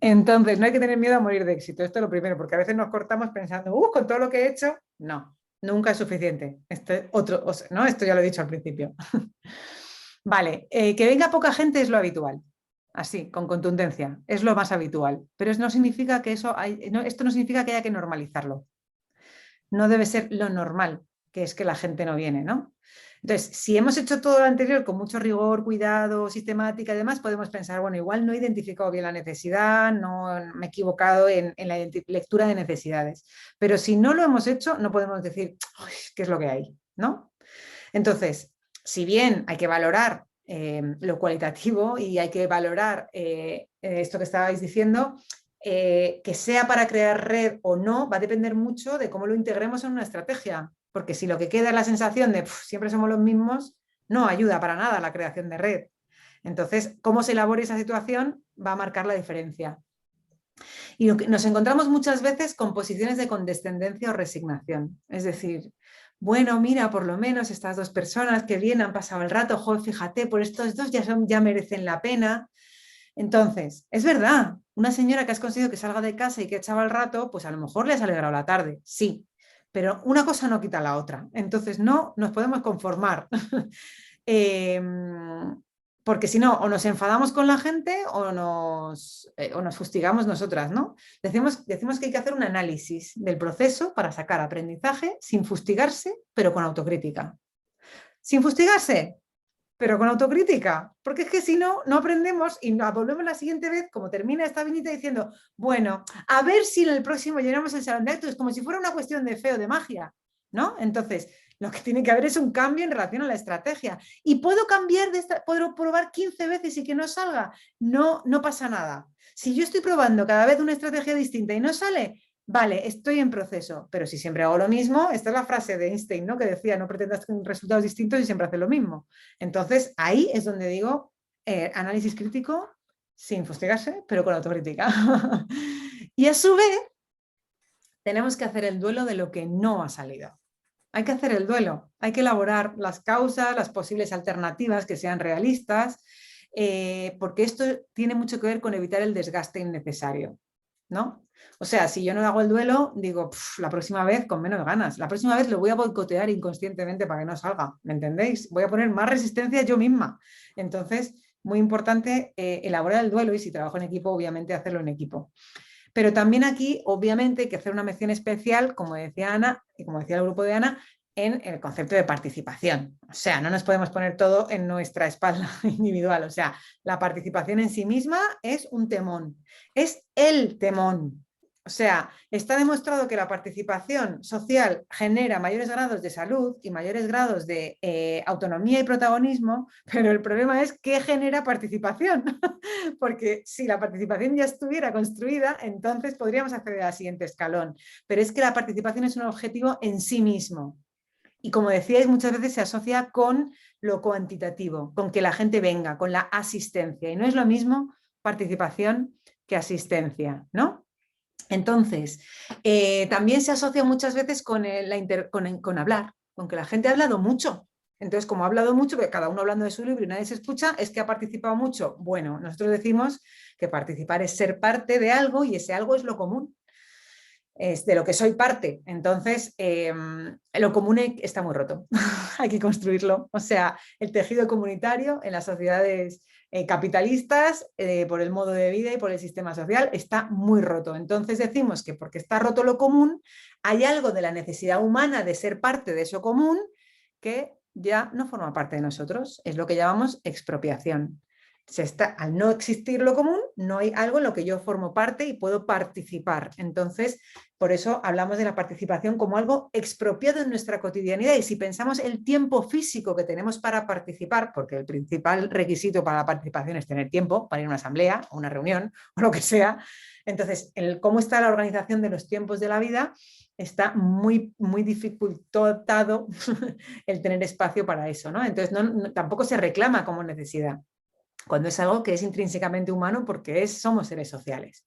Entonces, no hay que tener miedo a morir de éxito. Esto es lo primero, porque a veces nos cortamos pensando, con todo lo que he hecho, no, nunca es suficiente. ¿No? Esto ya lo he dicho al principio. Vale, que venga poca gente es lo habitual. Así, con contundencia, es lo más habitual. Pero esto no significa que esto no significa que haya que normalizarlo. No debe ser lo normal, que es que la gente no viene, ¿no? Entonces, si hemos hecho todo lo anterior con mucho rigor, cuidado, sistemática y demás, podemos pensar, bueno, igual no he identificado bien la necesidad, no me he equivocado en la lectura de necesidades. Pero si no lo hemos hecho, no podemos decir, ¿qué es lo que hay? ¿No? Entonces, si bien hay que valorar lo cualitativo y hay que valorar esto que estabais diciendo, que sea para crear red o no, va a depender mucho de cómo lo integremos en una estrategia. Porque si lo que queda es la sensación de siempre somos los mismos, no ayuda para nada a la creación de red. Entonces, cómo se elabore esa situación va a marcar la diferencia. Y nos encontramos muchas veces con posiciones de condescendencia o resignación. Es decir, bueno, mira, por lo menos estas dos personas que bien han pasado el rato, joder, fíjate, por estos dos ya merecen la pena. Entonces, es verdad, una señora que has conseguido que salga de casa y que echaba el rato, pues a lo mejor le has alegrado la tarde, sí. Pero una cosa no quita la otra. Entonces no nos podemos conformar. Porque si no, o nos enfadamos con la gente o nos fustigamos nosotras, ¿no? Decimos que hay que hacer un análisis del proceso para sacar aprendizaje sin fustigarse, pero con autocrítica. Sin fustigarse, pero con autocrítica, porque es que si no, no aprendemos y volvemos la siguiente vez, como termina esta vinita diciendo, bueno, a ver si en el próximo llenamos el salón de actos, como si fuera una cuestión de fe o de magia, ¿no? Entonces, lo que tiene que haber es un cambio en relación a la estrategia. ¿Y puedo cambiar puedo probar 15 veces y que no salga? No, no pasa nada. Si yo estoy probando cada vez una estrategia distinta y no sale, vale, estoy en proceso, pero si siempre hago lo mismo, esta es la frase de Einstein, ¿no? Que decía, no pretendas resultados distintos y siempre haces lo mismo. Entonces, ahí es donde digo, análisis crítico sin fustigarse, pero con autocrítica. Y a su vez, tenemos que hacer el duelo de lo que no ha salido. Hay que hacer el duelo, hay que elaborar las causas, las posibles alternativas que sean realistas, porque esto tiene mucho que ver con evitar el desgaste innecesario, ¿no? O sea, si yo no hago el duelo, digo, la próxima vez con menos ganas, la próxima vez lo voy a boicotear inconscientemente para que no salga, ¿me entendéis? Voy a poner más resistencia yo misma. Entonces, muy importante elaborar el duelo y si trabajo en equipo, obviamente hacerlo en equipo. Pero también aquí, obviamente, hay que hacer una mención especial, como decía Ana, y como decía el grupo de Ana, en el concepto de participación. O sea, no nos podemos poner todo en nuestra espalda individual. O sea, la participación en sí misma es un temón, es el temón. O sea, está demostrado que la participación social genera mayores grados de salud y mayores grados de autonomía y protagonismo, pero el problema es qué genera participación. Porque si la participación ya estuviera construida, entonces podríamos acceder al siguiente escalón. Pero es que la participación es un objetivo en sí mismo. Y como decíais, muchas veces se asocia con lo cuantitativo, con que la gente venga, con la asistencia. Y no es lo mismo participación que asistencia, ¿no? Entonces, también se asocia muchas veces con hablar, con que la gente ha hablado mucho. Entonces, como ha hablado mucho, que cada uno hablando de su libro y nadie se escucha, es que ha participado mucho. Bueno, nosotros decimos que participar es ser parte de algo y ese algo es lo común. Es de lo que soy parte. Entonces, lo común está muy roto. Hay que construirlo. O sea, el tejido comunitario en las sociedades capitalistas, por el modo de vida y por el sistema social, está muy roto. Entonces decimos que porque está roto lo común, hay algo de la necesidad humana de ser parte de eso común que ya no forma parte de nosotros. Es lo que llamamos expropiación. Al no existir lo común, no hay algo en lo que yo formo parte y puedo participar. Entonces, por eso hablamos de la participación como algo expropiado en nuestra cotidianidad. Y si pensamos el tiempo físico que tenemos para participar, porque el principal requisito para la participación es tener tiempo para ir a una asamblea o una reunión o lo que sea, entonces, cómo está la organización de los tiempos de la vida, está muy, muy dificultado el tener espacio para eso, ¿no? Entonces, tampoco se reclama como necesidad. cuando es algo que es intrínsecamente humano porque somos seres sociales.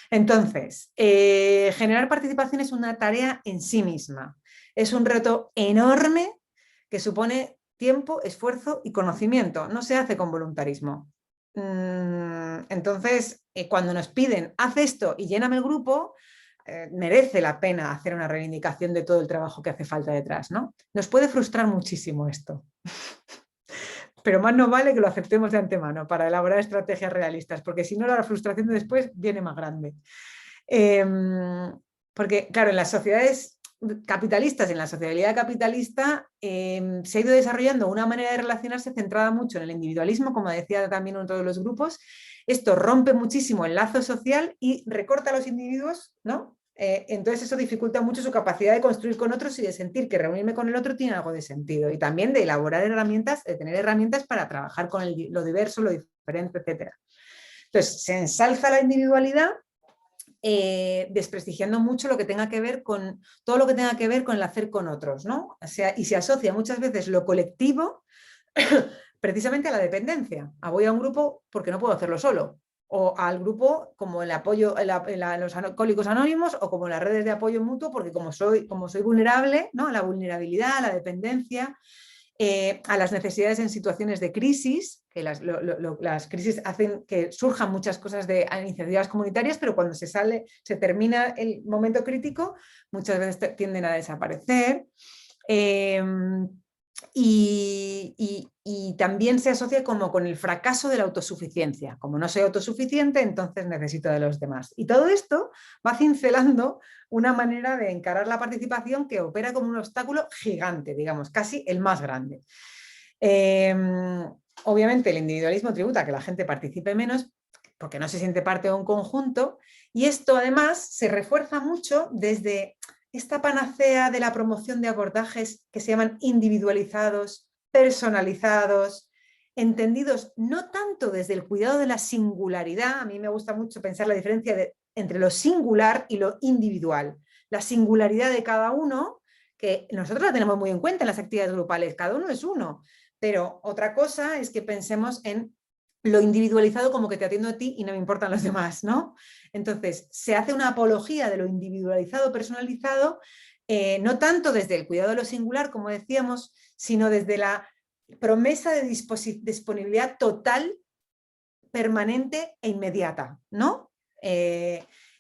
Entonces, generar participación es una tarea en sí misma. Es un reto enorme que supone tiempo, esfuerzo y conocimiento. No se hace con voluntarismo. Entonces, cuando nos piden, haz esto y lléname el grupo, merece la pena hacer una reivindicación de todo el trabajo que hace falta detrás, ¿no? Nos puede frustrar muchísimo esto. Pero más nos vale que lo aceptemos de antemano para elaborar estrategias realistas, porque si no la frustración de después viene más grande. Porque, claro, en las sociedades capitalistas, en la sociabilidad capitalista, se ha ido desarrollando una manera de relacionarse centrada mucho en el individualismo, como decía también uno de todos los grupos. Esto rompe muchísimo el lazo social y recorta a los individuos, ¿no? Entonces eso dificulta mucho su capacidad de construir con otros y de sentir que reunirme con el otro tiene algo de sentido, y también de elaborar herramientas, de tener herramientas para trabajar con lo diverso, lo diferente, etc. Entonces se ensalza la individualidad, desprestigiando mucho lo que tenga que ver con todo lo que tenga que ver con el hacer con otros, ¿no? O sea, y se asocia muchas veces lo colectivo precisamente a la dependencia. Voy a un grupo porque no puedo hacerlo solo, o al grupo como el apoyo los alcohólicos anónimos, o como las redes de apoyo mutuo, porque como soy vulnerable, ¿no? A la vulnerabilidad, a la dependencia, a las necesidades en situaciones de crisis, que las crisis hacen que surjan muchas cosas de iniciativas comunitarias, pero cuando se termina el momento crítico, muchas veces tienden a desaparecer. Y también se asocia como con el fracaso de la autosuficiencia. Como no soy autosuficiente, entonces necesito de los demás. Y todo esto va cincelando una manera de encarar la participación que opera como un obstáculo gigante, digamos, casi el más grande. Obviamente el individualismo tributa a que la gente participe menos porque no se siente parte de un conjunto, y esto además se refuerza mucho desde esta panacea de la promoción de abordajes que se llaman individualizados, personalizados, entendidos no tanto desde el cuidado de la singularidad. A mí me gusta mucho pensar la diferencia entre lo singular y lo individual. La singularidad de cada uno, que nosotros la tenemos muy en cuenta en las actividades grupales, cada uno es uno, pero otra cosa es que pensemos en lo individualizado como que te atiendo a ti y no me importan los demás, ¿no? Entonces, se hace una apología de lo individualizado, personalizado, no tanto desde el cuidado de lo singular, como decíamos, sino desde la promesa de disponibilidad total, permanente e inmediata, ¿no?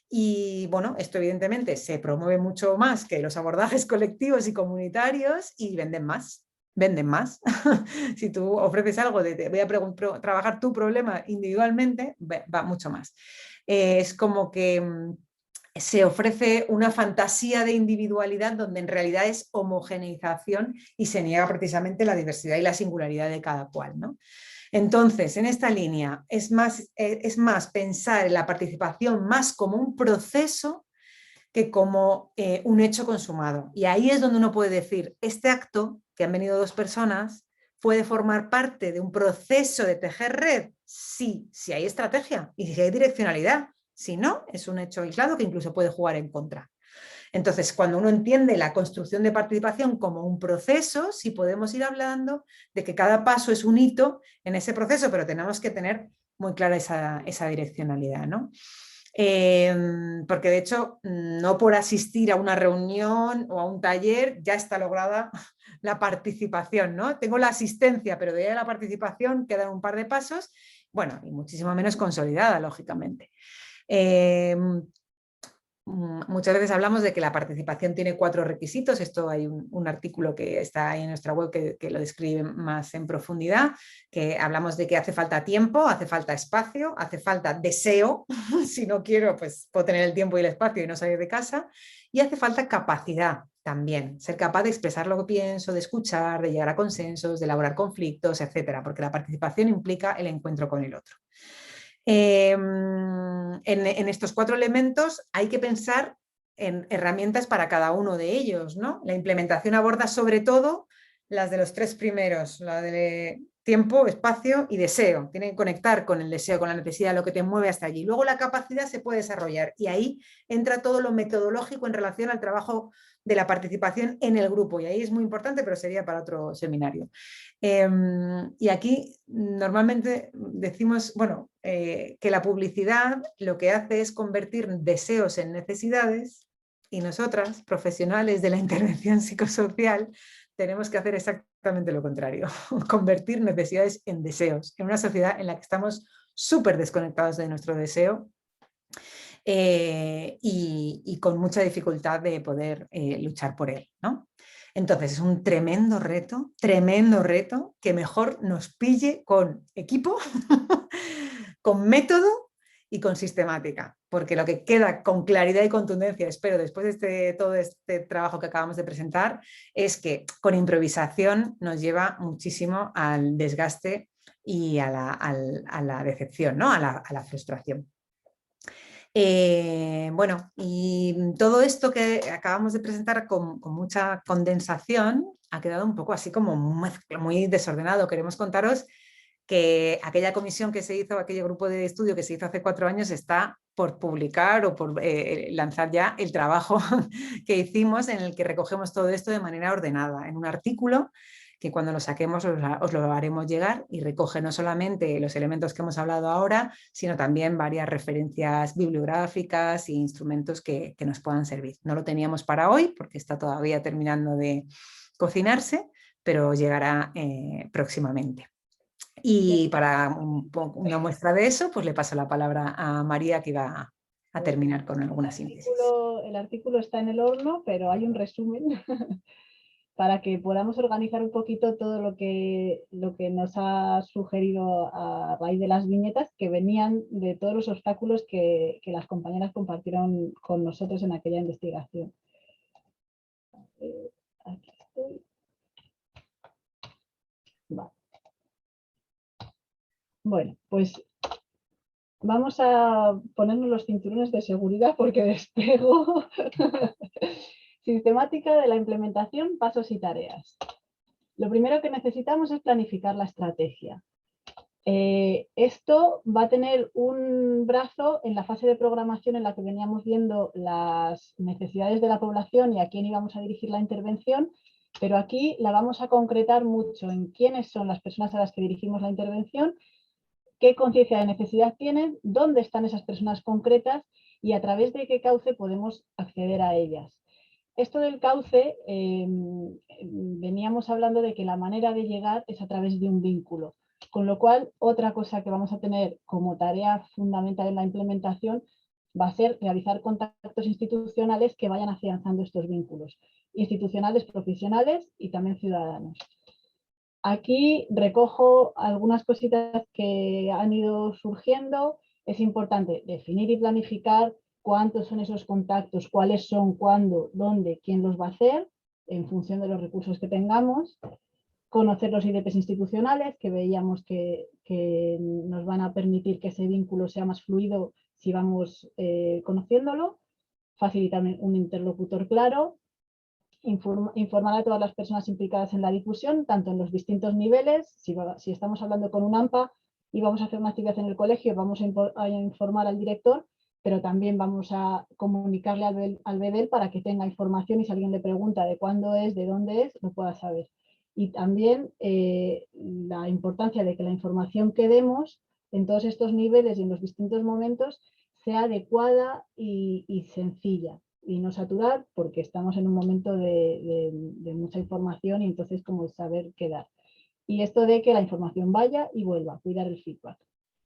Y bueno, esto evidentemente se promueve mucho más que los abordajes colectivos y comunitarios, y venden más. Venden más. Si tú ofreces algo de voy a trabajar tu problema individualmente, va mucho más. Es como que se ofrece una fantasía de individualidad donde en realidad es homogeneización y se niega precisamente la diversidad y la singularidad de cada cual, ¿no? Entonces, en esta línea es más pensar en la participación más como un proceso que como un hecho consumado. Y ahí es donde uno puede decir, este acto, que han venido dos personas, ¿puede formar parte de un proceso de tejer red? Sí, si hay estrategia y si hay direccionalidad. Si no, es un hecho aislado que incluso puede jugar en contra. Entonces, cuando uno entiende la construcción de participación como un proceso, sí podemos ir hablando de que cada paso es un hito en ese proceso, pero tenemos que tener muy clara esa direccionalidad, ¿no? Porque de hecho no por asistir a una reunión o a un taller ya está lograda la participación, ¿no? Tengo la asistencia, pero de ahí a la participación quedan un par de pasos, bueno, y muchísimo menos consolidada, lógicamente. Muchas veces hablamos de que la participación tiene 4 requisitos. Esto hay un artículo que está ahí en nuestra web que lo describe más en profundidad, que hablamos de que hace falta tiempo, hace falta espacio, hace falta deseo, si no quiero pues puedo tener el tiempo y el espacio y no salir de casa, y hace falta capacidad también, ser capaz de expresar lo que pienso, de escuchar, de llegar a consensos, de elaborar conflictos, etcétera, porque la participación implica el encuentro con el otro. En estos 4 elementos hay que pensar en herramientas para cada uno de ellos, ¿no? La implementación aborda sobre todo las de los 3 primeros, la de tiempo, espacio y deseo. Tiene que conectar con el deseo, con la necesidad, lo que te mueve hasta allí. Luego la capacidad se puede desarrollar y ahí entra todo lo metodológico en relación al trabajo de la participación en el grupo, y ahí es muy importante, pero sería para otro seminario. Y aquí normalmente decimos, bueno, que la publicidad lo que hace es convertir deseos en necesidades, y nosotras, profesionales de la intervención psicosocial, tenemos que hacer exactamente lo contrario, convertir necesidades en deseos, en una sociedad en la que estamos súper desconectados de nuestro deseo y con mucha dificultad de poder luchar por él, ¿no? Entonces es un tremendo reto que mejor nos pille con equipo, con método y con sistemática, porque lo que queda con claridad y contundencia, espero, después de todo este trabajo que acabamos de presentar, es que con improvisación nos lleva muchísimo al desgaste y a la decepción, ¿no? a la frustración. Bueno, y todo esto que acabamos de presentar con mucha condensación ha quedado un poco así como muy desordenado. Queremos contaros que aquella comisión que se hizo, aquel grupo de estudio que se hizo hace 4 años está por publicar o por lanzar ya el trabajo que hicimos, en el que recogemos todo esto de manera ordenada en un artículo que cuando lo saquemos os lo haremos llegar, y recoge no solamente los elementos que hemos hablado ahora, sino también varias referencias bibliográficas e instrumentos que nos puedan servir. No lo teníamos para hoy porque está todavía terminando de cocinarse, pero llegará próximamente. Y para una muestra de eso, pues le paso la palabra a María, que va a terminar con alguna síntesis. El artículo está en el horno, pero hay un resumen para que podamos organizar un poquito todo lo que nos ha sugerido a raíz de las viñetas, que venían de todos los obstáculos que las compañeras compartieron con nosotros en aquella investigación. Aquí estoy. Vale. Bueno, pues vamos a ponernos los cinturones de seguridad porque despego. Sistemática de la implementación, pasos y tareas. Lo primero que necesitamos es planificar la estrategia. Esto va a tener un brazo en la fase de programación en la que veníamos viendo las necesidades de la población y a quién íbamos a dirigir la intervención, pero aquí la vamos a concretar mucho en quiénes son las personas a las que dirigimos la intervención, qué conciencia de necesidad tienen, dónde están esas personas concretas y a través de qué cauce podemos acceder a ellas. Esto del cauce, veníamos hablando de que la manera de llegar es a través de un vínculo, con lo cual otra cosa que vamos a tener como tarea fundamental en la implementación va a ser realizar contactos institucionales que vayan afianzando estos vínculos, institucionales, profesionales y también ciudadanos. Aquí recojo algunas cositas que han ido surgiendo. Es importante definir y planificar cuántos son esos contactos, cuáles son, cuándo, dónde, quién los va a hacer, en función de los recursos que tengamos. Conocer los IDPs institucionales, que veíamos que nos van a permitir que ese vínculo sea más fluido si vamos conociéndolo. Facilitar un interlocutor claro. Informar a todas las personas implicadas en la difusión, tanto en los distintos niveles. Si estamos hablando con un AMPA y vamos a hacer una actividad en el colegio, vamos a informar al director, pero también vamos a comunicarle al BEDEL para que tenga información y si alguien le pregunta de cuándo es, de dónde es, lo pueda saber. Y también la importancia de que la información que demos en todos estos niveles y en los distintos momentos sea adecuada y sencilla. Y no saturar, porque estamos en un momento de mucha información y entonces como saber qué dar. Y esto de que la información vaya y vuelva, cuidar el feedback.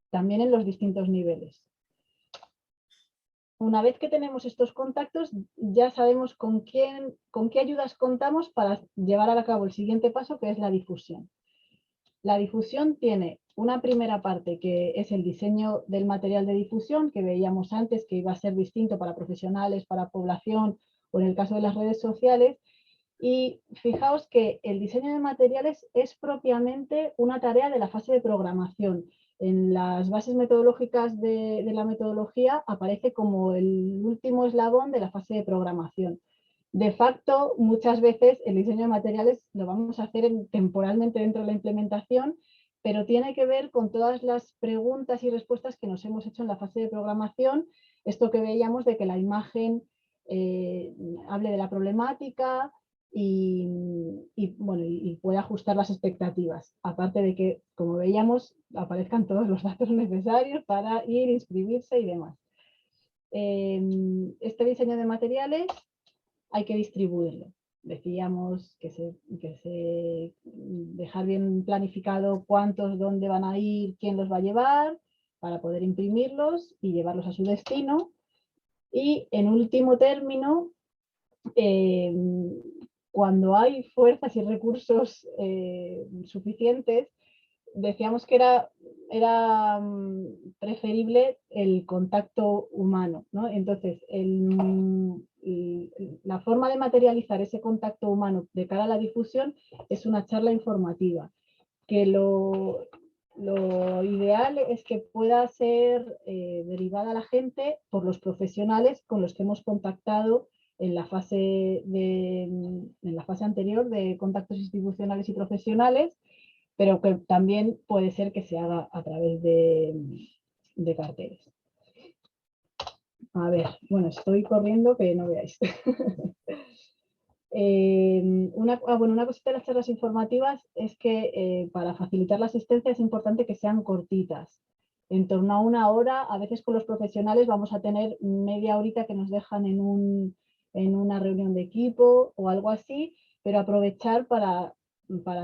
También en los distintos niveles. Una vez que tenemos estos contactos, ya sabemos con qué ayudas contamos para llevar a cabo el siguiente paso, que es la difusión. La difusión tiene una primera parte que es el diseño del material de difusión, que veíamos antes que iba a ser distinto para profesionales, para población o en el caso de las redes sociales. Y fijaos que el diseño de materiales es propiamente una tarea de la fase de programación. En las bases metodológicas de la metodología aparece como el último eslabón de la fase de programación. De facto, muchas veces el diseño de materiales lo vamos a hacer temporalmente dentro de la implementación pero tiene que ver con todas las preguntas y respuestas que nos hemos hecho en la fase de programación, esto que veíamos de que la imagen hable de la problemática y pueda ajustar las expectativas, aparte de que, como veíamos, aparezcan todos los datos necesarios para ir, inscribirse y demás. Este diseño de materiales hay que distribuirlo. Decíamos que dejar bien planificado cuántos, dónde van a ir, quién los va a llevar, para poder imprimirlos y llevarlos a su destino. Y en último término, cuando hay fuerzas y recursos suficientes, decíamos que era preferible el contacto humano, ¿no? Entonces, la forma de materializar ese contacto humano de cara a la difusión es una charla informativa, que lo ideal es que pueda ser derivada a la gente por los profesionales con los que hemos contactado en la fase anterior de contactos institucionales y profesionales, pero que también puede ser que se haga a través de carteles. A ver, bueno, estoy corriendo que no veáis. Una cosita de las charlas informativas es que para facilitar la asistencia es importante que sean cortitas, en torno a 1 hora. A veces con los profesionales vamos a tener media horita que nos dejan en una reunión de equipo o algo así, pero aprovechar para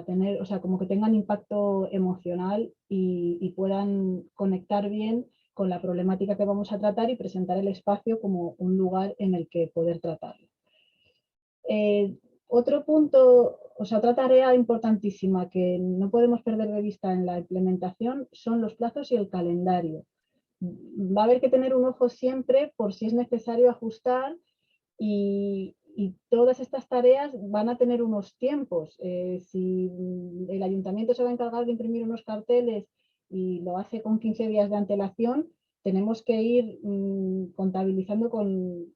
tener, o sea, como que tengan impacto emocional y puedan conectar bien con la problemática que vamos a tratar y presentar el espacio como un lugar en el que poder tratarlo. Otro punto, o sea, otra tarea importantísima que no podemos perder de vista en la implementación son los plazos y el calendario. Va a haber que tener un ojo siempre por si es necesario ajustar y todas estas tareas van a tener unos tiempos. Si el ayuntamiento se va a encargar de imprimir unos carteles y lo hace con 15 días de antelación, tenemos que ir contabilizando con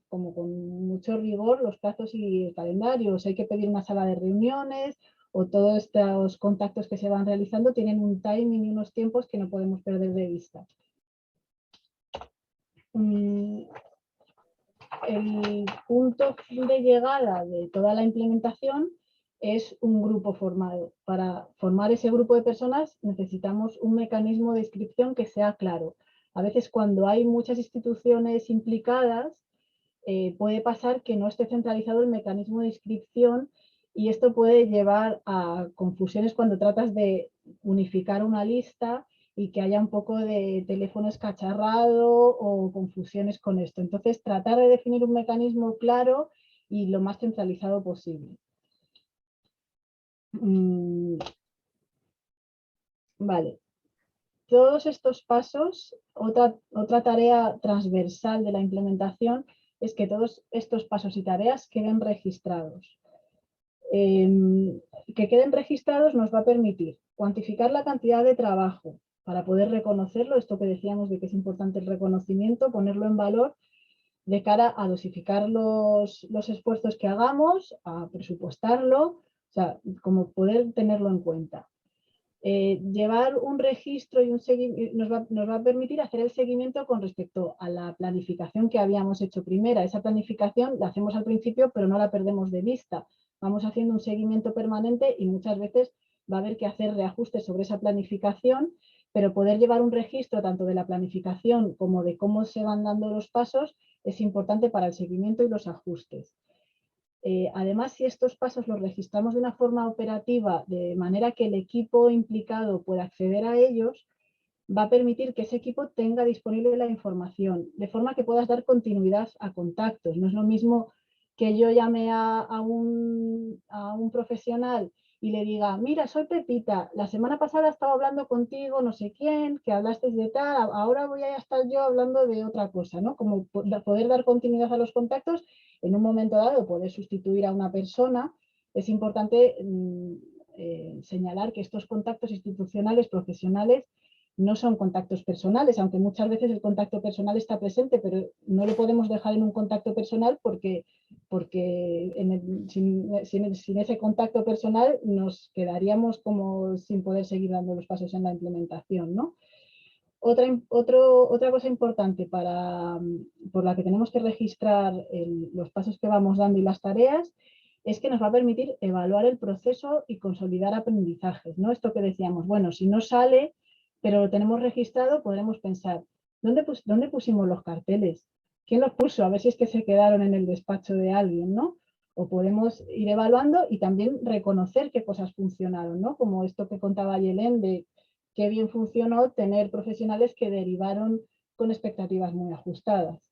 mucho rigor los plazos y el calendario. O sea, hay que pedir una sala de reuniones, o todos estos contactos que se van realizando tienen un timing y unos tiempos que no podemos perder de vista. El punto de llegada de toda la implementación es un grupo formado. Para formar ese grupo de personas necesitamos un mecanismo de inscripción que sea claro. A veces cuando hay muchas instituciones implicadas puede pasar que no esté centralizado el mecanismo de inscripción y esto puede llevar a confusiones cuando tratas de unificar una lista y que haya un poco de teléfono escacharrado o confusiones con esto. Entonces, tratar de definir un mecanismo claro y lo más centralizado posible. Vale. Todos estos pasos, otra tarea transversal de la implementación es que todos estos pasos y tareas queden registrados. Que queden registrados nos va a permitir cuantificar la cantidad de trabajo para poder reconocerlo, esto que decíamos de que es importante el reconocimiento, ponerlo en valor de cara a dosificar los esfuerzos que hagamos, a presupuestarlo, o sea, como poder tenerlo en cuenta. Llevar un registro y un seguimiento nos va a permitir hacer el seguimiento con respecto a la planificación que habíamos hecho primera. Esa planificación la hacemos al principio, pero no la perdemos de vista. Vamos haciendo un seguimiento permanente y muchas veces va a haber que hacer reajustes sobre esa planificación, pero poder llevar un registro tanto de la planificación como de cómo se van dando los pasos es importante para el seguimiento y los ajustes. Además, si estos pasos los registramos de una forma operativa, de manera que el equipo implicado pueda acceder a ellos, va a permitir que ese equipo tenga disponible la información, de forma que puedas dar continuidad a contactos. No es lo mismo que yo llame a un profesional y le diga, mira, soy Pepita, la semana pasada estaba hablando contigo, no sé quién, que hablaste de tal, ahora voy a estar yo hablando de otra cosa, ¿no? Como poder dar continuidad a los contactos, en un momento dado poder sustituir a una persona. Es importante señalar que estos contactos institucionales, profesionales, no son contactos personales, aunque muchas veces el contacto personal está presente, pero no lo podemos dejar en un contacto personal porque porque sin ese contacto personal nos quedaríamos como sin poder seguir dando los pasos en la implementación, ¿no? Otra cosa importante por la que tenemos que registrar los pasos que vamos dando y las tareas es que nos va a permitir evaluar el proceso y consolidar aprendizajes, ¿no? Esto que decíamos, bueno, si no sale, pero lo tenemos registrado, podremos pensar, ¿dónde pusimos los carteles? ¿Quién los puso? A ver si es que se quedaron en el despacho de alguien, ¿no? O podemos ir evaluando y también reconocer qué cosas funcionaron, ¿no? Como esto que contaba Yelén de qué bien funcionó tener profesionales que derivaron con expectativas muy ajustadas.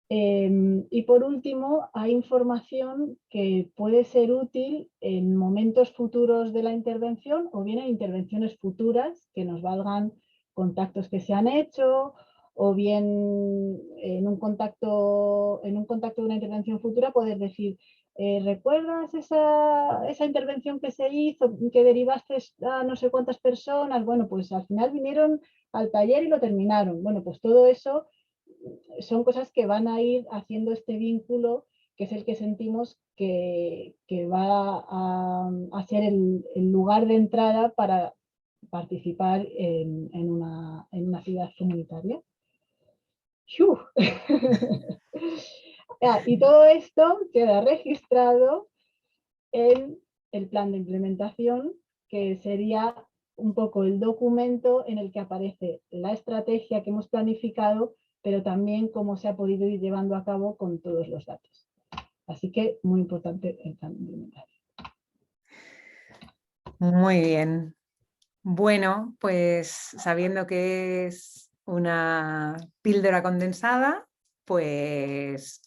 Y por último, hay información que puede ser útil en momentos futuros de la intervención o bien en intervenciones futuras que nos valgan contactos que se han hecho o bien en un contacto de una intervención futura poder decir ¿recuerdas esa intervención que se hizo, que derivaste a no sé cuántas personas? Bueno, pues al final vinieron al taller y lo terminaron. Bueno, pues todo eso son cosas que van a ir haciendo este vínculo, que es el que sentimos que va a ser el lugar de entrada para participar en una actividad comunitaria. Y todo esto queda registrado en el plan de implementación, que sería un poco el documento en el que aparece la estrategia que hemos planificado, pero también cómo se ha podido ir llevando a cabo con todos los datos. Así que muy importante el plan de implementación. Muy bien. Bueno, pues sabiendo que es una píldora condensada, pues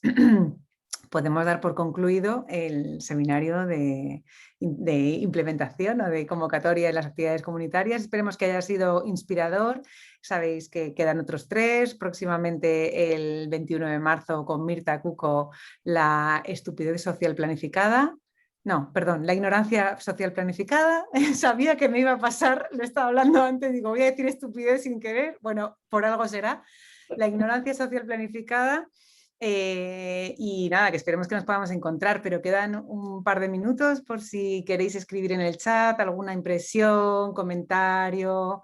podemos dar por concluido el seminario de implementación o de convocatoria de las actividades comunitarias. Esperemos que haya sido inspirador. Sabéis que quedan otros 3. Próximamente el 21 de marzo con Mirta Cuco, la estupidez social planificada. No, perdón, la ignorancia social planificada. Sabía que me iba a pasar, lo estaba hablando antes, digo, voy a decir estupidez sin querer. Bueno, por algo será. La ignorancia social planificada. Y nada, que esperemos que nos podamos encontrar, pero quedan un par de minutos por si queréis escribir en el chat alguna impresión, comentario,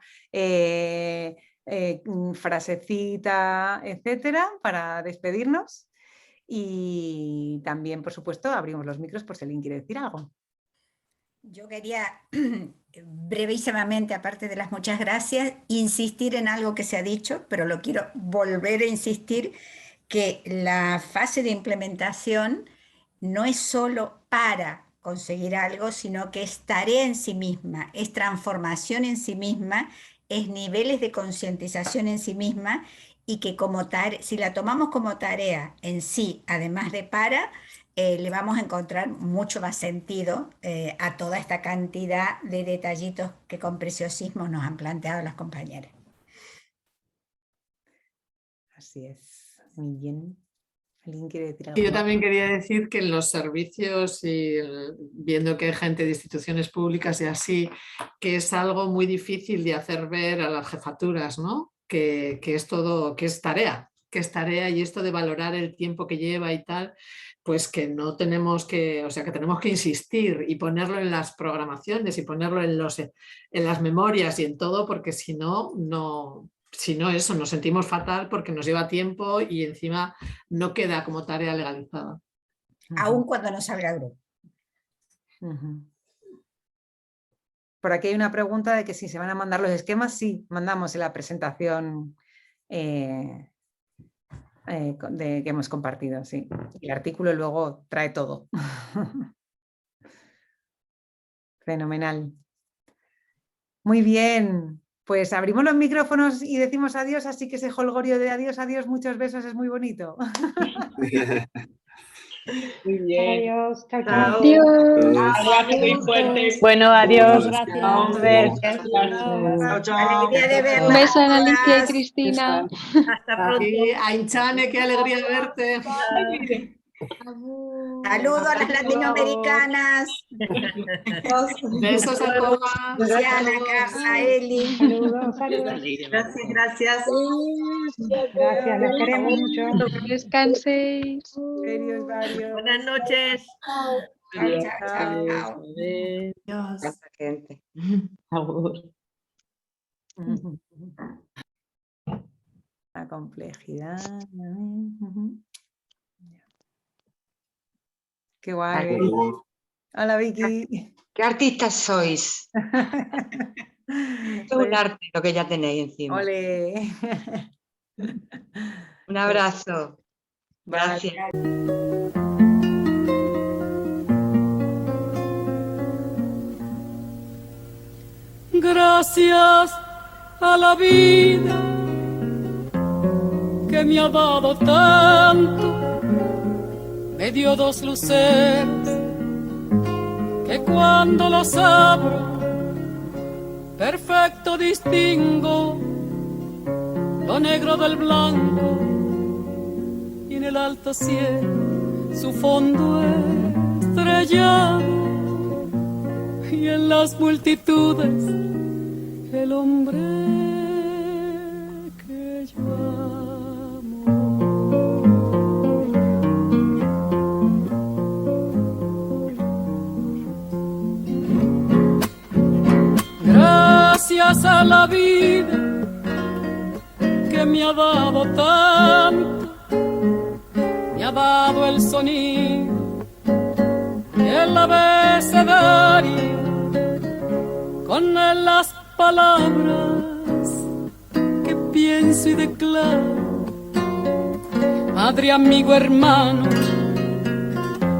frasecita, etcétera, para despedirnos. Y también, por supuesto, abrimos los micros por si alguien quiere decir algo. Yo quería brevísimamente, aparte de las muchas gracias, insistir en algo que se ha dicho, pero lo quiero volver a insistir, que la fase de implementación no es solo para conseguir algo, sino que es tarea en sí misma, es transformación en sí misma, es niveles de concientización en sí misma, y que si la tomamos como tarea en sí, además de le vamos a encontrar mucho más sentido a toda esta cantidad de detallitos que con preciosismo nos han planteado las compañeras. Así es, muy bien. ¿Alguien quiere decir algo? Yo también quería decir que en los servicios, y viendo que hay gente de instituciones públicas y así, que es algo muy difícil de hacer ver a las jefaturas, ¿no? Que es todo, que es tarea, y esto de valorar el tiempo que lleva y tal, pues que no tenemos que, o sea, que tenemos que insistir y ponerlo en las programaciones y ponerlo en las memorias y en todo, porque si no eso, nos sentimos fatal porque nos lleva tiempo y encima no queda como tarea legalizada. Aún cuando no salga el grupo. Por aquí hay una pregunta de que si se van a mandar los esquemas. Sí, mandamos en la presentación que hemos compartido. Sí. El artículo luego trae todo. Fenomenal. Muy bien. Pues abrimos los micrófonos y decimos adiós, así que ese jolgorio de adiós, adiós, muchos besos es muy bonito. Muy bien. Adiós, chao, chao. Adiós. Abrazo muy fuerte. Bueno, adiós. Gracias. Chao, chao. Alegría de verla. Un beso a Alicia y Cristina. Hasta pronto. Y Ainchane, qué alegría verte. Saludos a las latinoamericanas. Besos a todas. Luciana, Carla, Eli. Saludos. Gracias, gracias. Gracias, les queremos mucho. Descanséis. Buenas noches. Chao, chao, chao. Adiós. Gente. La complejidad. Qué guay. Hola, Vicky. ¿Qué artistas sois? Es un arte lo que ya tenéis encima. Ole. Un abrazo. Gracias. Gracias a la vida que me ha dado tanto, me dio dos luceros que cuando los abro perfecto distingo lo negro del blanco y en el alto cielo su fondo estrellado y en las multitudes el hombre que yo amo. Gracias a la vida que me ha dado tanto, me ha dado el sonido y el abecedario, con él las palabras que pienso y declaro, madre, amigo, hermano,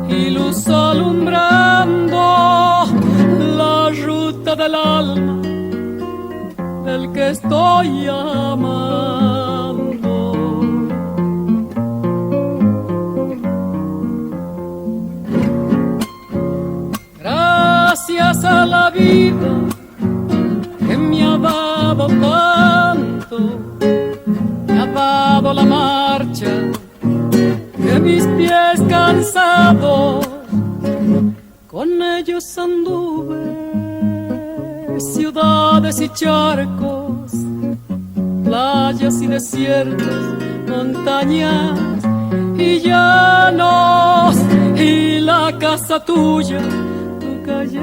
y luz alumbrando la ruta del alma del que estoy amando. Gracias a la vida que me ha dado tanto, me ha dado la marcha de mis pies cansados, con ellos anduve ciudades y charcos, playas y desiertos, montañas y llanos, y la casa tuya, tu calle